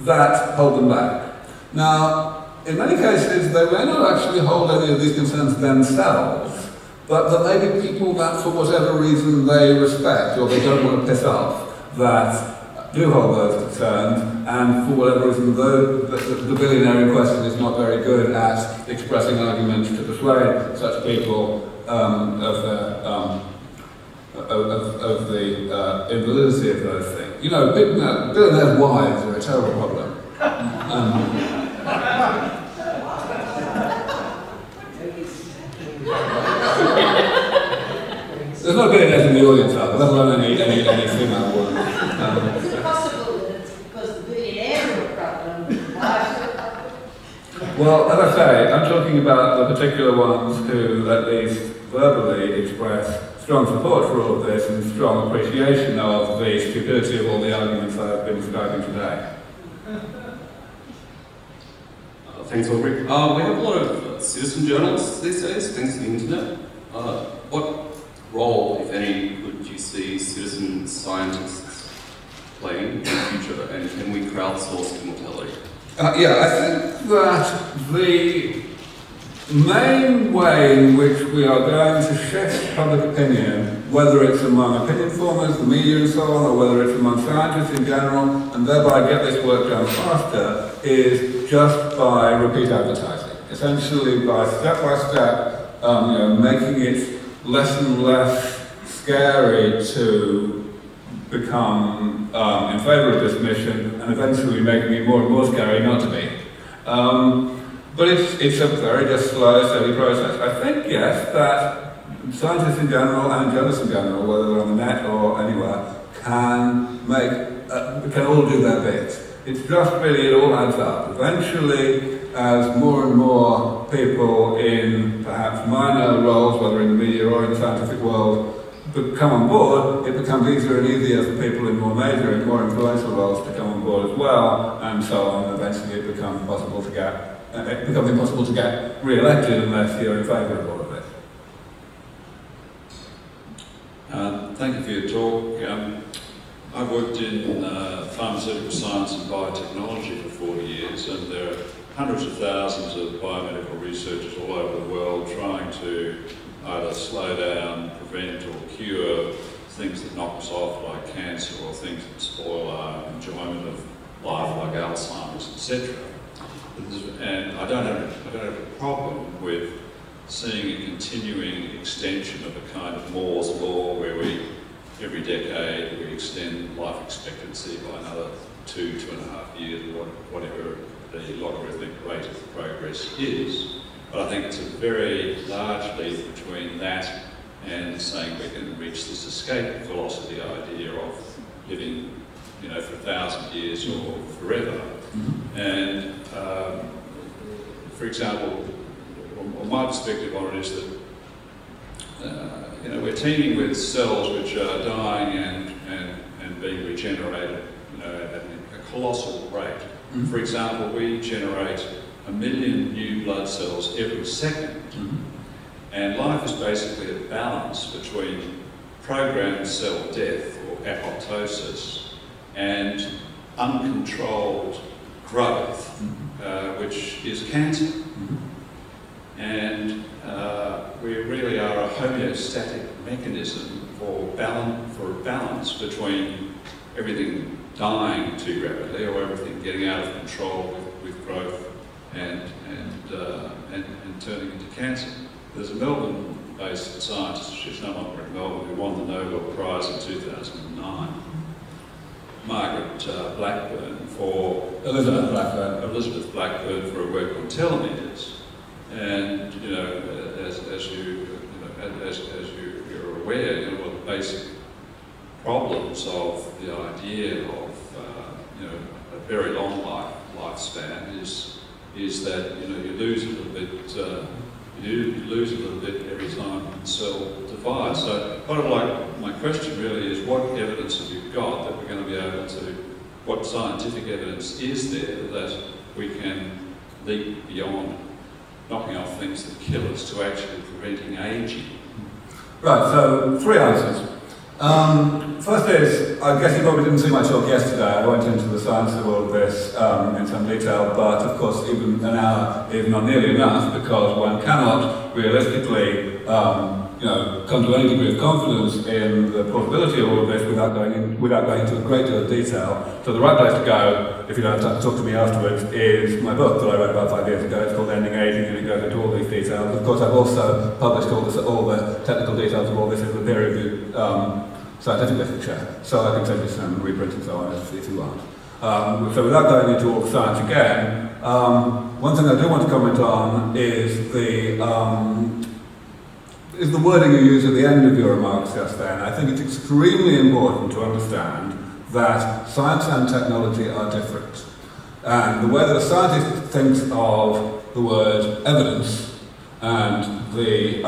that hold them back. Now, in many cases, they may not actually hold any of these concerns themselves, but that maybe people that, for whatever reason, they respect or they don't want to piss off, that do hold those concerns, and for whatever reason, the billionaire in question is not very good at expressing arguments to persuade such people of the invalidity of those things. You know, billionaires' wives are a terrible problem. There's no billionaires in the audience, let alone any female woman. Is it possible that it's because the billionaires are a problem, wives are a problem? Well, as I say, I'm talking about the particular ones who at least verbally express strong support for all of this and strong appreciation of the stupidity of all the arguments I've been describing today. Thanks, Aubrey. We have a lot of citizen journalists these days, thanks to the internet. What role, if any, would you see citizen scientists playing in the future, and can we crowdsource immortality? Yeah, I think that the main way in which we are going to shift public opinion, whether it's among opinion formers, the media and so on, or whether it's among scientists in general, and thereby get this work done faster, is just by repeat advertising. Essentially by step, making it less and less scary to become in favour of this mission, and eventually making it more and more scary not to be. But it's a very just slow, steady process. I think, yes, that scientists in general and journalists in general, whether they're on the net or anywhere, can all do their bit. It's just really, it all adds up. Eventually, as more and more people in perhaps minor roles, whether in the media or in the scientific world, come on board, it becomes easier and easier for people in more major and more influential roles to come on board as well, and so on. Eventually it becomes impossible to get re-elected unless you're in favour of all of it. Thank you for your talk. I've worked in pharmaceutical science and biotechnology for 40 years, and there are hundreds of thousands of biomedical researchers all over the world trying to either slow down, prevent or cure things that knock us off like cancer, or things that spoil our enjoyment of life like Alzheimer's, etc. And I don't have a problem with seeing a continuing extension of a kind of Moore's law where every decade we extend life expectancy by another 2.5 years, or whatever the logarithmic rate of progress is. But I think it's a very large leap between that and saying we can reach this escape velocity idea of living, for 1,000 years or forever. And for example, my perspective on it is that we're teeming with cells which are dying and being regenerated, at a colossal rate. For example, we generate 1 million new blood cells every second, and life is basically a balance between programmed cell death or apoptosis and uncontrolled growth, which is cancer. And we really are a homeostatic mechanism for balance between everything dying too rapidly or everything getting out of control with growth and turning into cancer. There's a Melbourne-based scientist, she's no longer in Melbourne, who won the Nobel Prize in 2009, Margaret Elizabeth Blackburn, for her work on telomeres. And you're aware, one of the basic problems of the idea of a very long lifespan is that you lose a little bit. You lose a little bit every time the cell divides. So my question really is, what evidence have you got that we're going to be able to, what scientific evidence is there that we can leap beyond knocking off things that kill us to actually preventing aging? Right, so 3 answers. First is, I guess you probably didn't see my talk yesterday. I went into the science of all of this in some detail, but of course even an hour is not nearly enough, because one cannot realistically come to any degree of confidence in the plausibility of all of this without going into a great deal of detail. So the right place to go, if you don't have time to talk to me afterwards, is my book that I wrote about 5 years ago. It's called Ending Aging, and it goes into all these details. Of course, I've also published all the technical details of all this in the peer-reviewed scientific literature, so I can send you some reprints and so on if you want. So without going into all the science again, one thing I do want to comment on is the wording you use at the end of your remarks just then. I think it's extremely important to understand that science and technology are different. And the way that a scientist thinks of the word evidence and the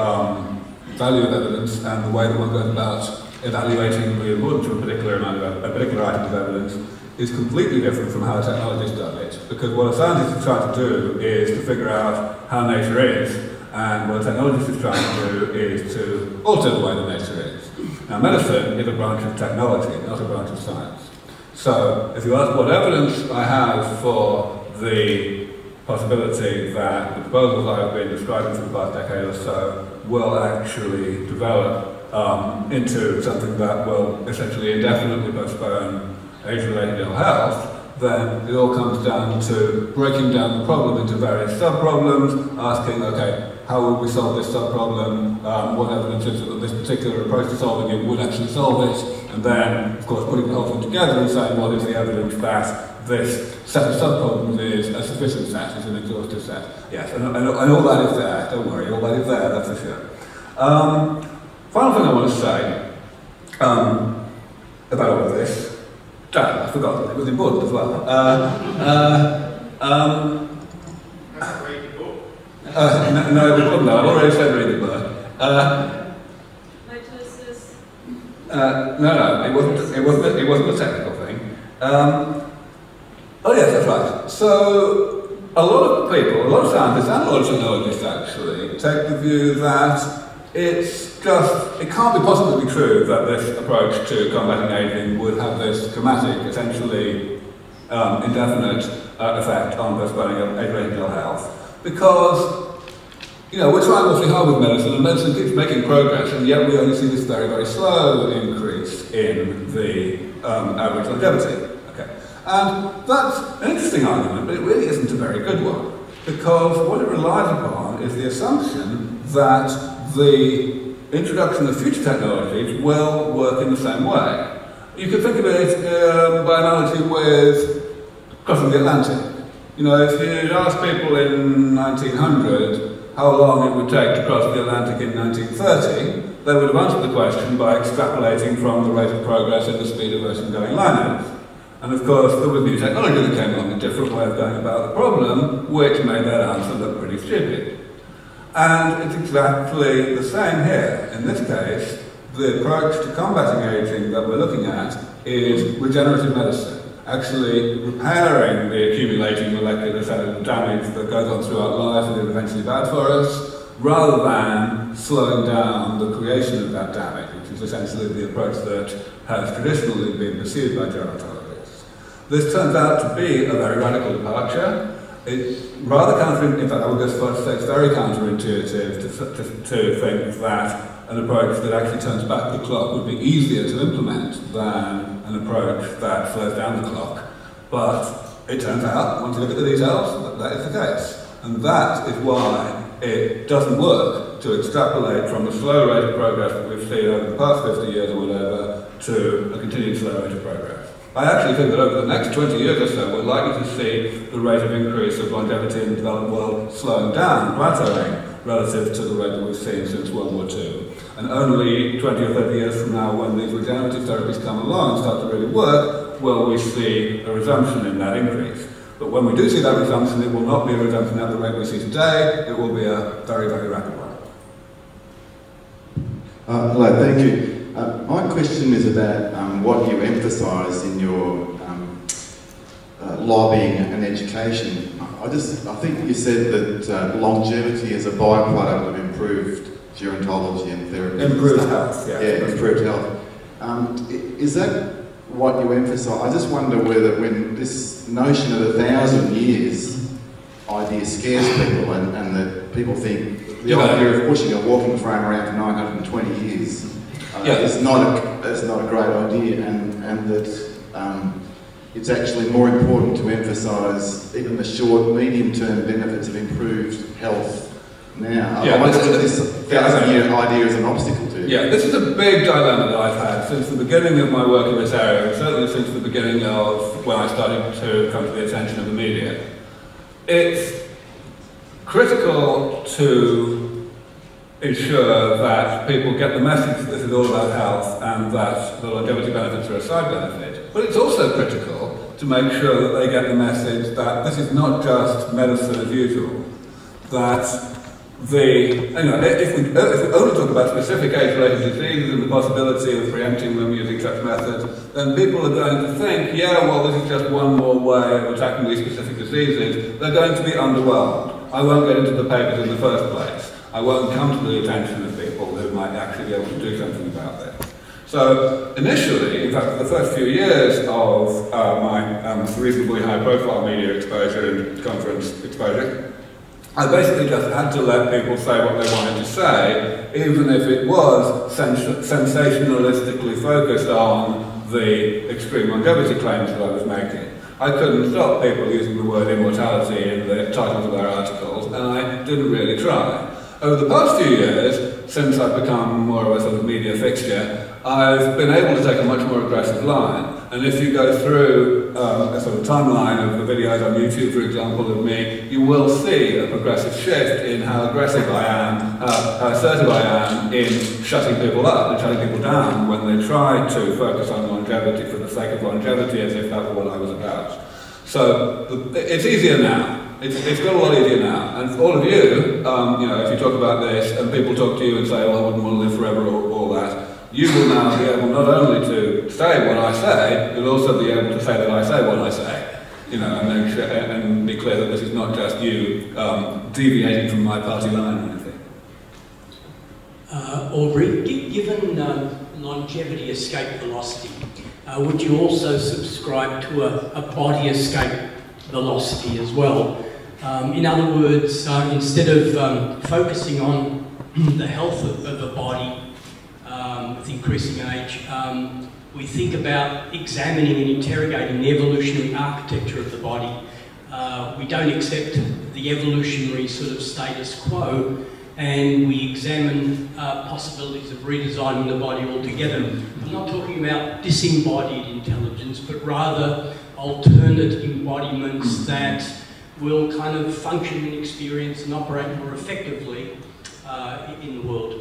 value of evidence and the way that one goes about evaluating the importance of a particular item of evidence is completely different from how a technologist does it. Because what a scientist is trying to do is to figure out how nature is, and what a technologist is trying to do is to alter the way that nature is. Now, medicine is a branch of technology, not a branch of science. So, if you ask what evidence I have for the possibility that the proposals I've been describing for the past decade or so will actually develop into something that will essentially indefinitely postpone age-related ill health, then it all comes down to breaking down the problem into various sub-problems, asking, okay, how would we solve this sub-problem, what evidence is it that this particular approach to solving it would actually solve it, and then, of course, putting the whole thing together and saying what is the evidence that this set of sub-problems is a sufficient set, is an exhaustive set. Yes, and all that is there, don't worry, all that is there, that's for sure. Final thing I want to say about all of this, I forgot, it was important as well. Read the book. No, it wouldn't, I've already said read the book. Mitosis. No, it wasn't a technical thing. Oh yes, that's right. So a lot of people, a lot of scientists and a lot of technologists actually take the view that it can't be possibly true that this approach to combating aging would have this dramatic, essentially indefinite effect on postponing age-related ill health, because we're trying awfully hard with medicine, and medicine keeps making progress, and yet we only see this very, very slow increase in the average longevity. Okay. And that's an interesting argument, but it really isn't a very good one, because what it relies upon is the assumption that the introduction of future technologies will work in the same way. You could think of it by analogy with crossing the Atlantic. If you ask people in 1900 how long it would take to cross the Atlantic in 1930, they would have answered the question by extrapolating from the rate of progress in the speed of ocean-going liners. And of course, there was new technology that came along, a different way of going about the problem, which made that answer look pretty stupid. And it's exactly the same here. In this case, the approach to combating aging that we're looking at is regenerative medicine, actually repairing the accumulating molecular cellular damage that goes on throughout life and is eventually bad for us, rather than slowing down the creation of that damage, which is essentially the approach that has traditionally been pursued by gerontologists. This turns out to be a very radical departure. It's rather counterintuitive, in fact I would go as far as to say it's very counterintuitive to think that an approach that actually turns back the clock would be easier to implement than an approach that slows down the clock. But it turns out, once you look at the details, that is the case. And that is why it doesn't work to extrapolate from the slow rate of progress that we've seen over the past 50 years or whatever to a continued slow rate of progress. I actually think that over the next 20 years or so, we're likely to see the rate of increase of longevity in the developed world slowing down, plateauing, relative to the rate that we've seen since World War II. And only 20 or 30 years from now, when these regenerative therapies come along and start to really work, will we see a resumption in that increase. But when we do see that resumption, it will not be a resumption at the rate we see today, it will be a very, very rapid one. Hello, thank you. My question is about what you emphasise in your lobbying and education. I think you said that longevity is a byproduct of improved gerontology and therapy. Improved health, yeah. Yeah, improved health. Is that what you emphasise? I just wonder whether when this notion of 1,000 years idea scares people and that people think the idea of pushing a walking frame around for 920 years is not a great idea, and that it's actually more important to emphasise even the short, medium-term benefits of improved health now. Yeah, this 1,000-year idea is an obstacle to you. Yeah, this is a big dilemma that I've had since the beginning of my work in this area, and certainly since the beginning of when I started to come to the attention of the media. It's critical to ensure that people get the message that this is all about health and that the longevity benefits are a side benefit. But it's also critical to make sure that they get the message that this is not just medicine as usual. That if we only talk about specific age-related diseases and the possibility of preempting them using such methods, then people are going to think, yeah, well, this is just one more way of attacking these specific diseases. They're going to be underwhelmed. I won't get into the papers in the first place. I won't come to the attention of people who might actually be able to do something about this. So initially, in fact, for the first few years of my reasonably high-profile media exposure and conference exposure, I basically just had to let people say what they wanted to say, even if it was sensationalistically focused on the extreme longevity claims that I was making. I couldn't stop people using the word immortality in the titles of their articles, and I didn't really try. Over the past few years, since I've become more of a sort of media fixture, I've been able to take a much more aggressive line. And if you go through a sort of timeline of the videos on YouTube, for example, of me, you will see a progressive shift in how aggressive I am, how assertive I am in shutting people up and shutting people down when they try to focus on longevity for the sake of longevity as if that were what I was about. So it's easier now. It's got a lot easier now. And for all of you, if you talk about this and people talk to you and say, well, I wouldn't want to live forever or all that, you will now be able not only to say what I say, you'll also be able to say that I say what I say. You know, and make sure, and be clear that this is not just you deviating from my party line or anything. Aubrey, given longevity escape velocity, would you also subscribe to a body escape velocity as well? In other words, instead of focusing on the health of the body with increasing age, we think about examining and interrogating the evolutionary architecture of the body. We don't accept the evolutionary sort of status quo, and we examine possibilities of redesigning the body altogether. I'm not talking about disembodied intelligence, but rather alternate embodiments that will kind of function and experience and operate more effectively in the world.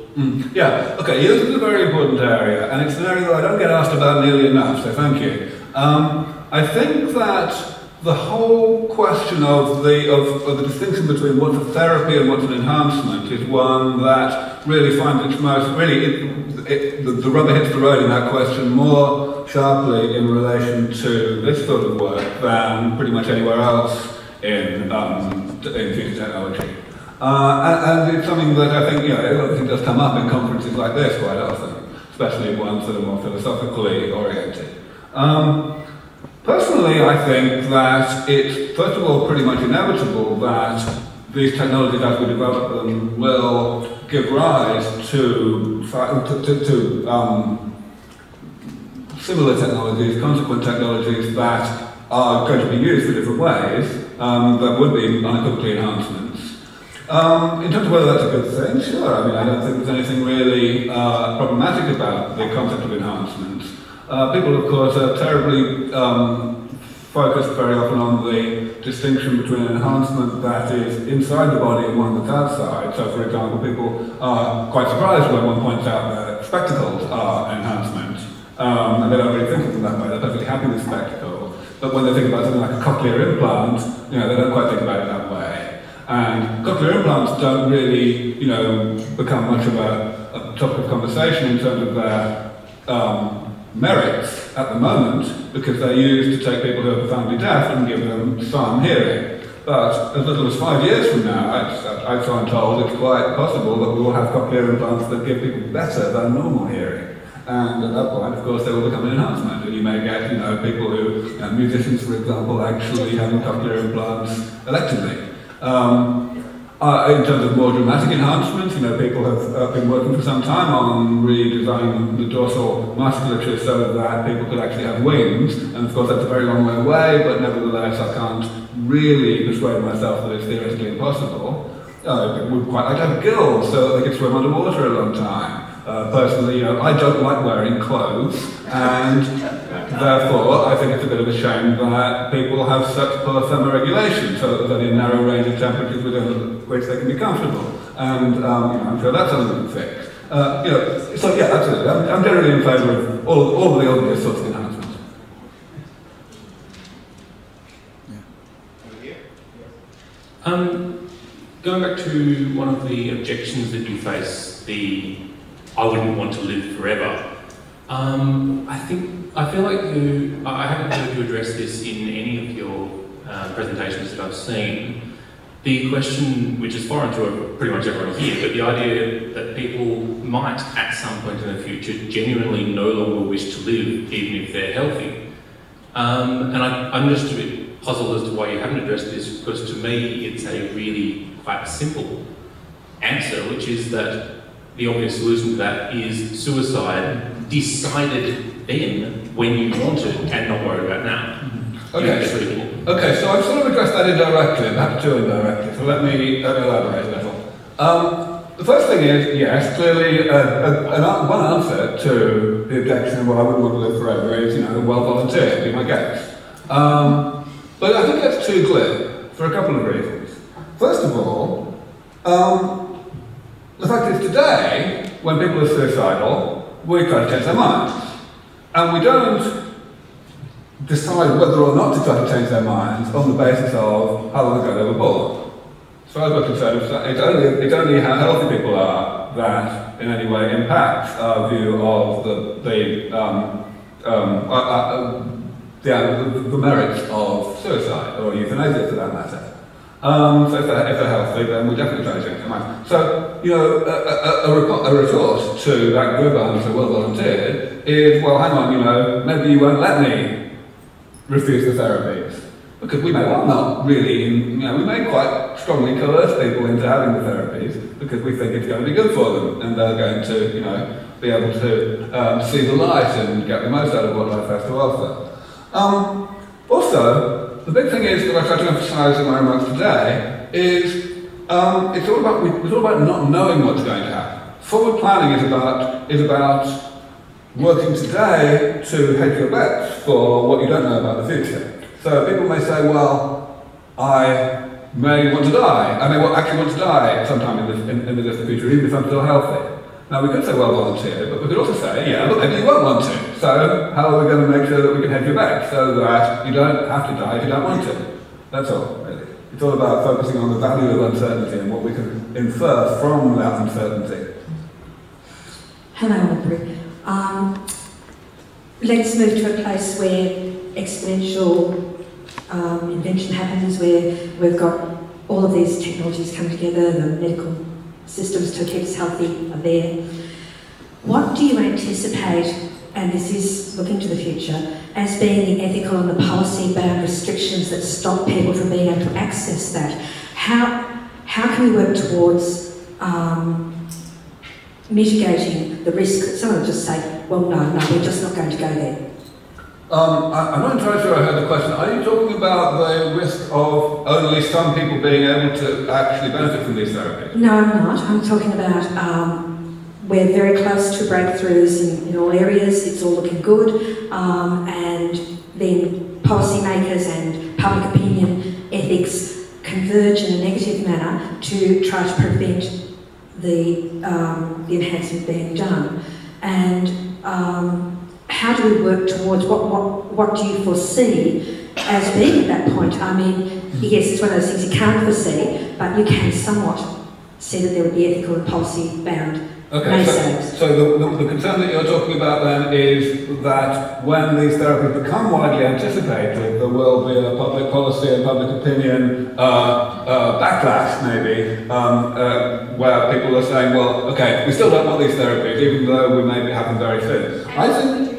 Yeah, okay, this is a very important area, and it's an area that I don't get asked about nearly enough, so thank you. I think that the whole question of the distinction between what's a therapy and what's an enhancement is one that really finds its most, the rubber hits the road in that question more sharply in relation to this sort of work than pretty much anywhere else in future technology. And it's something that I think, it does come up in conferences like this quite often, especially ones that are more philosophically oriented. Personally, I think that it's, first of all, pretty much inevitable that these technologies, as we develop them, will give rise to similar technologies, consequent technologies that are going to be used for different ways, that would be unequivocally enhancements. In terms of whether that's a good thing, sure. I mean, I don't think there's anything really problematic about the concept of enhancement. People, of course, are terribly focused very often on the distinction between an enhancement that is inside the body and one that's outside. So, for example, people are quite surprised when one points out that spectacles are enhancement. And they don't really think of them that way. They're perfectly happy with spectacles. But when they think about something like a cochlear implant, they don't quite think about it that way. And cochlear implants don't really, become much of a topic of conversation in terms of their merits at the moment, because they're used to take people who are profoundly deaf and give them some hearing. But as little as 5 years from now, I'm told it's quite possible that we will have cochlear implants that give people better than normal hearing. And at that point, of course, they will become an enhancement. And you may get, people who, musicians, for example, actually having cochlear implants electively. In terms of more dramatic enhancements, people have been working for some time on redesigning the dorsal musculature so that people could actually have wings, and of course that's a very long way away, but nevertheless I can't really persuade myself that it's theoretically impossible. People would quite like to have gills so that they could swim underwater a long time. Personally, I don't like wearing clothes, and therefore I think it's a bit of a shame that people have such poor thermoregulation, so that there's only a narrow range of temperatures within which they can be comfortable. And I'm sure that's something we can fix. So yeah, absolutely. I'm generally in favour of all of the obvious sorts of enhancements. Going back to one of the objections that you face, I wouldn't want to live forever. I feel like I haven't heard you address this in any of your presentations that I've seen. The question, which is foreign to pretty much everyone here, but the idea that people might at some point in the future genuinely no longer wish to live even if they're healthy. And I'm just a bit puzzled as to why you haven't addressed this, because to me it's a really quite simple answer, which is that the obvious solution to that is suicide, decided then when you want it and not worried about now. Okay, so I've sort of addressed that indirectly, perhaps too indirectly, so let me elaborate a little. The first thing is, yes, clearly one answer to the objection of, well, I wouldn't want to live forever is, well volunteer, be my guest. But I think that's too clear for a couple of reasons. First of all, the fact is today, when people are suicidal, we try to change their minds. And we don't decide whether or not to try to change their minds on the basis of how long ago they were born. As far as we're concerned, it's only how healthy people are that in any way impacts our view of the merits of suicide, or euthanasia for that matter. So if they're healthy, then we definitely try to change their minds. So, you know, a retort to that group answer, well volunteered, is, well, hang on, you know, maybe you won't let me refuse the therapies. Because we may well not really, you know, we may quite strongly coerce people into having the therapies because we think it's going to be good for them and they're going to, you know, be able to see the light and get the most out of what life has to offer. Also, the big thing is that I try to emphasise in my remarks today is it's all about not knowing what's going to happen. Forward planning is about working today to hedge your bets for what you don't know about the future. So people may say, well, I may want to die. I may actually want to die sometime in the distant future, even if I'm still healthy. Now we could say, well, volunteer, but we could also say, yeah, but maybe you won't want to. So how are we going to make sure that we can hedge your bet so that you don't have to die if you don't want to? That's all, really. It's all about focusing on the value of uncertainty and what we can infer from that uncertainty. Hello, Aubrey. Let's move to a place where exponential invention happens, where we've got all of these technologies come together, the medical systems to keep us healthy are there. What do you anticipate, and this is looking to the future, as being the ethical and the policy-bound restrictions that stop people from being able to access that? How can we work towards mitigating the risk that someone will just say, well, no, we're just not going to go there? I'm not entirely sure I heard the question. Are you talking about the risk of only some people being able to actually benefit from these therapies? No, I'm not. I'm talking about we're very close to breakthroughs in all areas. It's all looking good. And then policymakers and public opinion ethics converge in a negative manner to try to prevent the enhancement being done. And how do we work towards what do you foresee as being at that point? I mean, yes, it's one of those things you can't foresee, but you can somewhat see that there would be ethical and policy-bound naysays. So the concern that you're talking about then is that when these therapies become widely anticipated, there will be a public policy and public opinion backlash, maybe, where people are saying, well, okay, we still don't want these therapies, even though we may have them very soon. I think,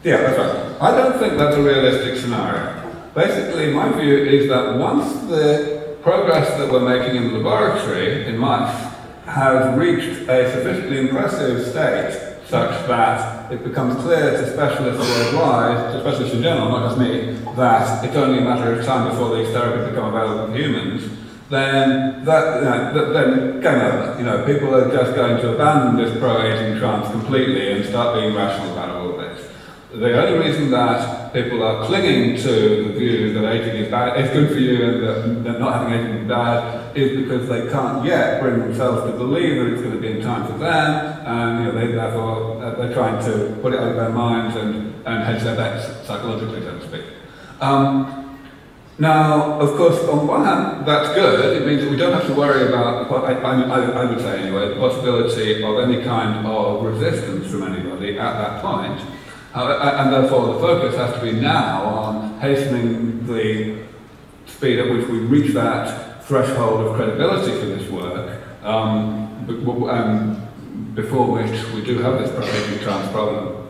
yeah, that's right. I don't think that's a realistic scenario. Basically, my view is that once the progress that we're making in the laboratory, in mice, has reached a sufficiently impressive state such that it becomes clear to specialists worldwide, to specialists in general, not just me, that it's only a matter of time before these therapies become available to humans, then then game over. You know, people are just going to abandon this pro-aging trance completely and start being rational about all of this. The only reason that people are clinging to the view that aging is bad, it's good for you, and that not having aging is bad, is because they can't yet bring themselves to believe that it's going to be in time for them, and you know, therefore they're trying to put it out of their minds and hedge their bets psychologically, so to speak. Now, of course, on one hand, that's good. It means that we don't have to worry about, I would say anyway, the possibility of any kind of resistance from anybody at that point. And therefore the focus has to be now on hastening the speed at which we reach that threshold of credibility for this work, before which we do have this pro-aging trans problem.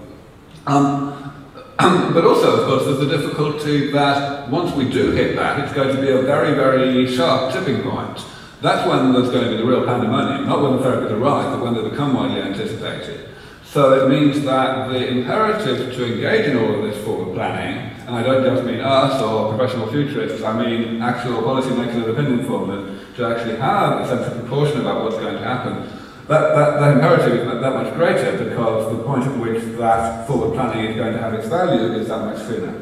But also, of course, there's the difficulty that once we do hit that, it's going to be a very, very sharp tipping point. That's when there's going to be the real pandemonium, not when the therapies arrive, but when they become widely anticipated. So it means that the imperative to engage in all of this forward planning, and I don't just mean us or professional futurists, I mean actual policymakers and opinion formers, to actually have a sense of proportion about what's going to happen, that imperative is that much greater because the point at which that forward planning is going to have its value is that much sooner.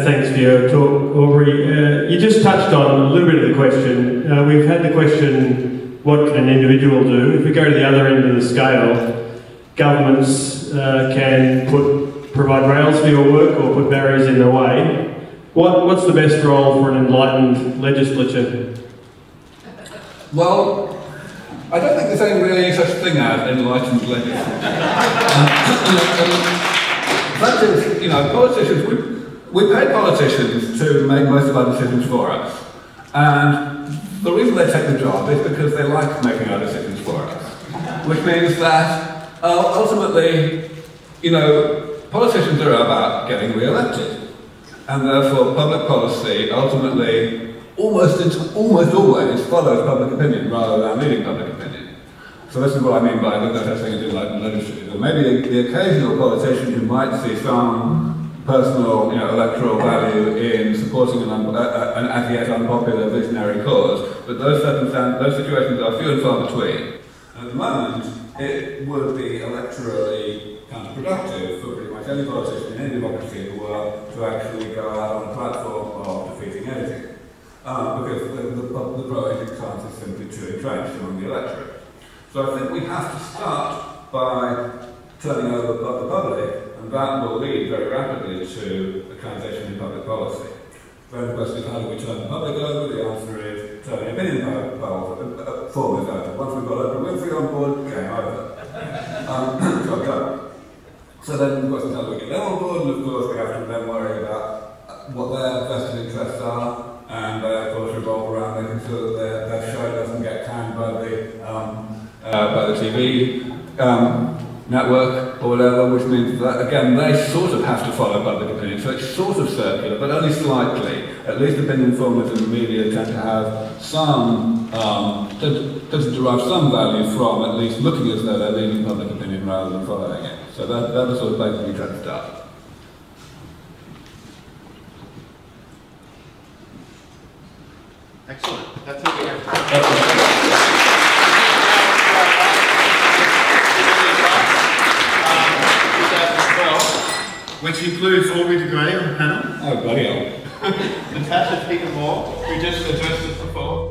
Thanks for your talk, Aubrey. You just touched on a little bit of the question. We've had the question, what can an individual do? If we go to the other end of the scale, governments can provide rails for your work or put barriers in the way. What's the best role for an enlightened legislature? Well, I don't think there's any really such thing as enlightened legislation. That is, you know, politicians, we pay politicians to make most of our decisions for us. And the reason they take the job is because they like making our decisions for us. Which means that, ultimately, you know, politicians are about getting re-elected. And therefore, public policy ultimately almost always follows public opinion rather than leading public opinion. So this is what I mean by there's no such thing as enlightened legislature. Maybe the occasional politician who might see some personal, you know, electoral value in supporting an as yet unpopular visionary cause, but those situations are few and far between. At the moment, it would be electorally counterproductive for pretty much any politician in any democracy in the world to actually go out on a platform of defeating editing. Because the pro-editing stance is simply too entrenched among the electorate. So I think we have to start by turning over the public, and that will lead very rapidly to a transition in public policy. Then the question is, how do we turn the public over? The answer is turning opinion formers over. Once we've got Oprah Winfrey on board, game over. So then the question is, how do we get them on board? And of course we have to then worry about what their vested interests are, and they of course revolve around making sure that their show doesn't get canned by the TV network or whatever, which means that, again, they sort of have to follow public opinion. So it's sort of circular, but only slightly. At least opinion formers in the media tend to have some, tend to derive some value from at least looking as though they're leading public opinion rather than following it. So that's the sort of place we try to start. Excellent. That's all we have. Which includes Aubrey de Grey on the panel. Oh, bloody hell. Natasha Peter Moore, who just addressed us before.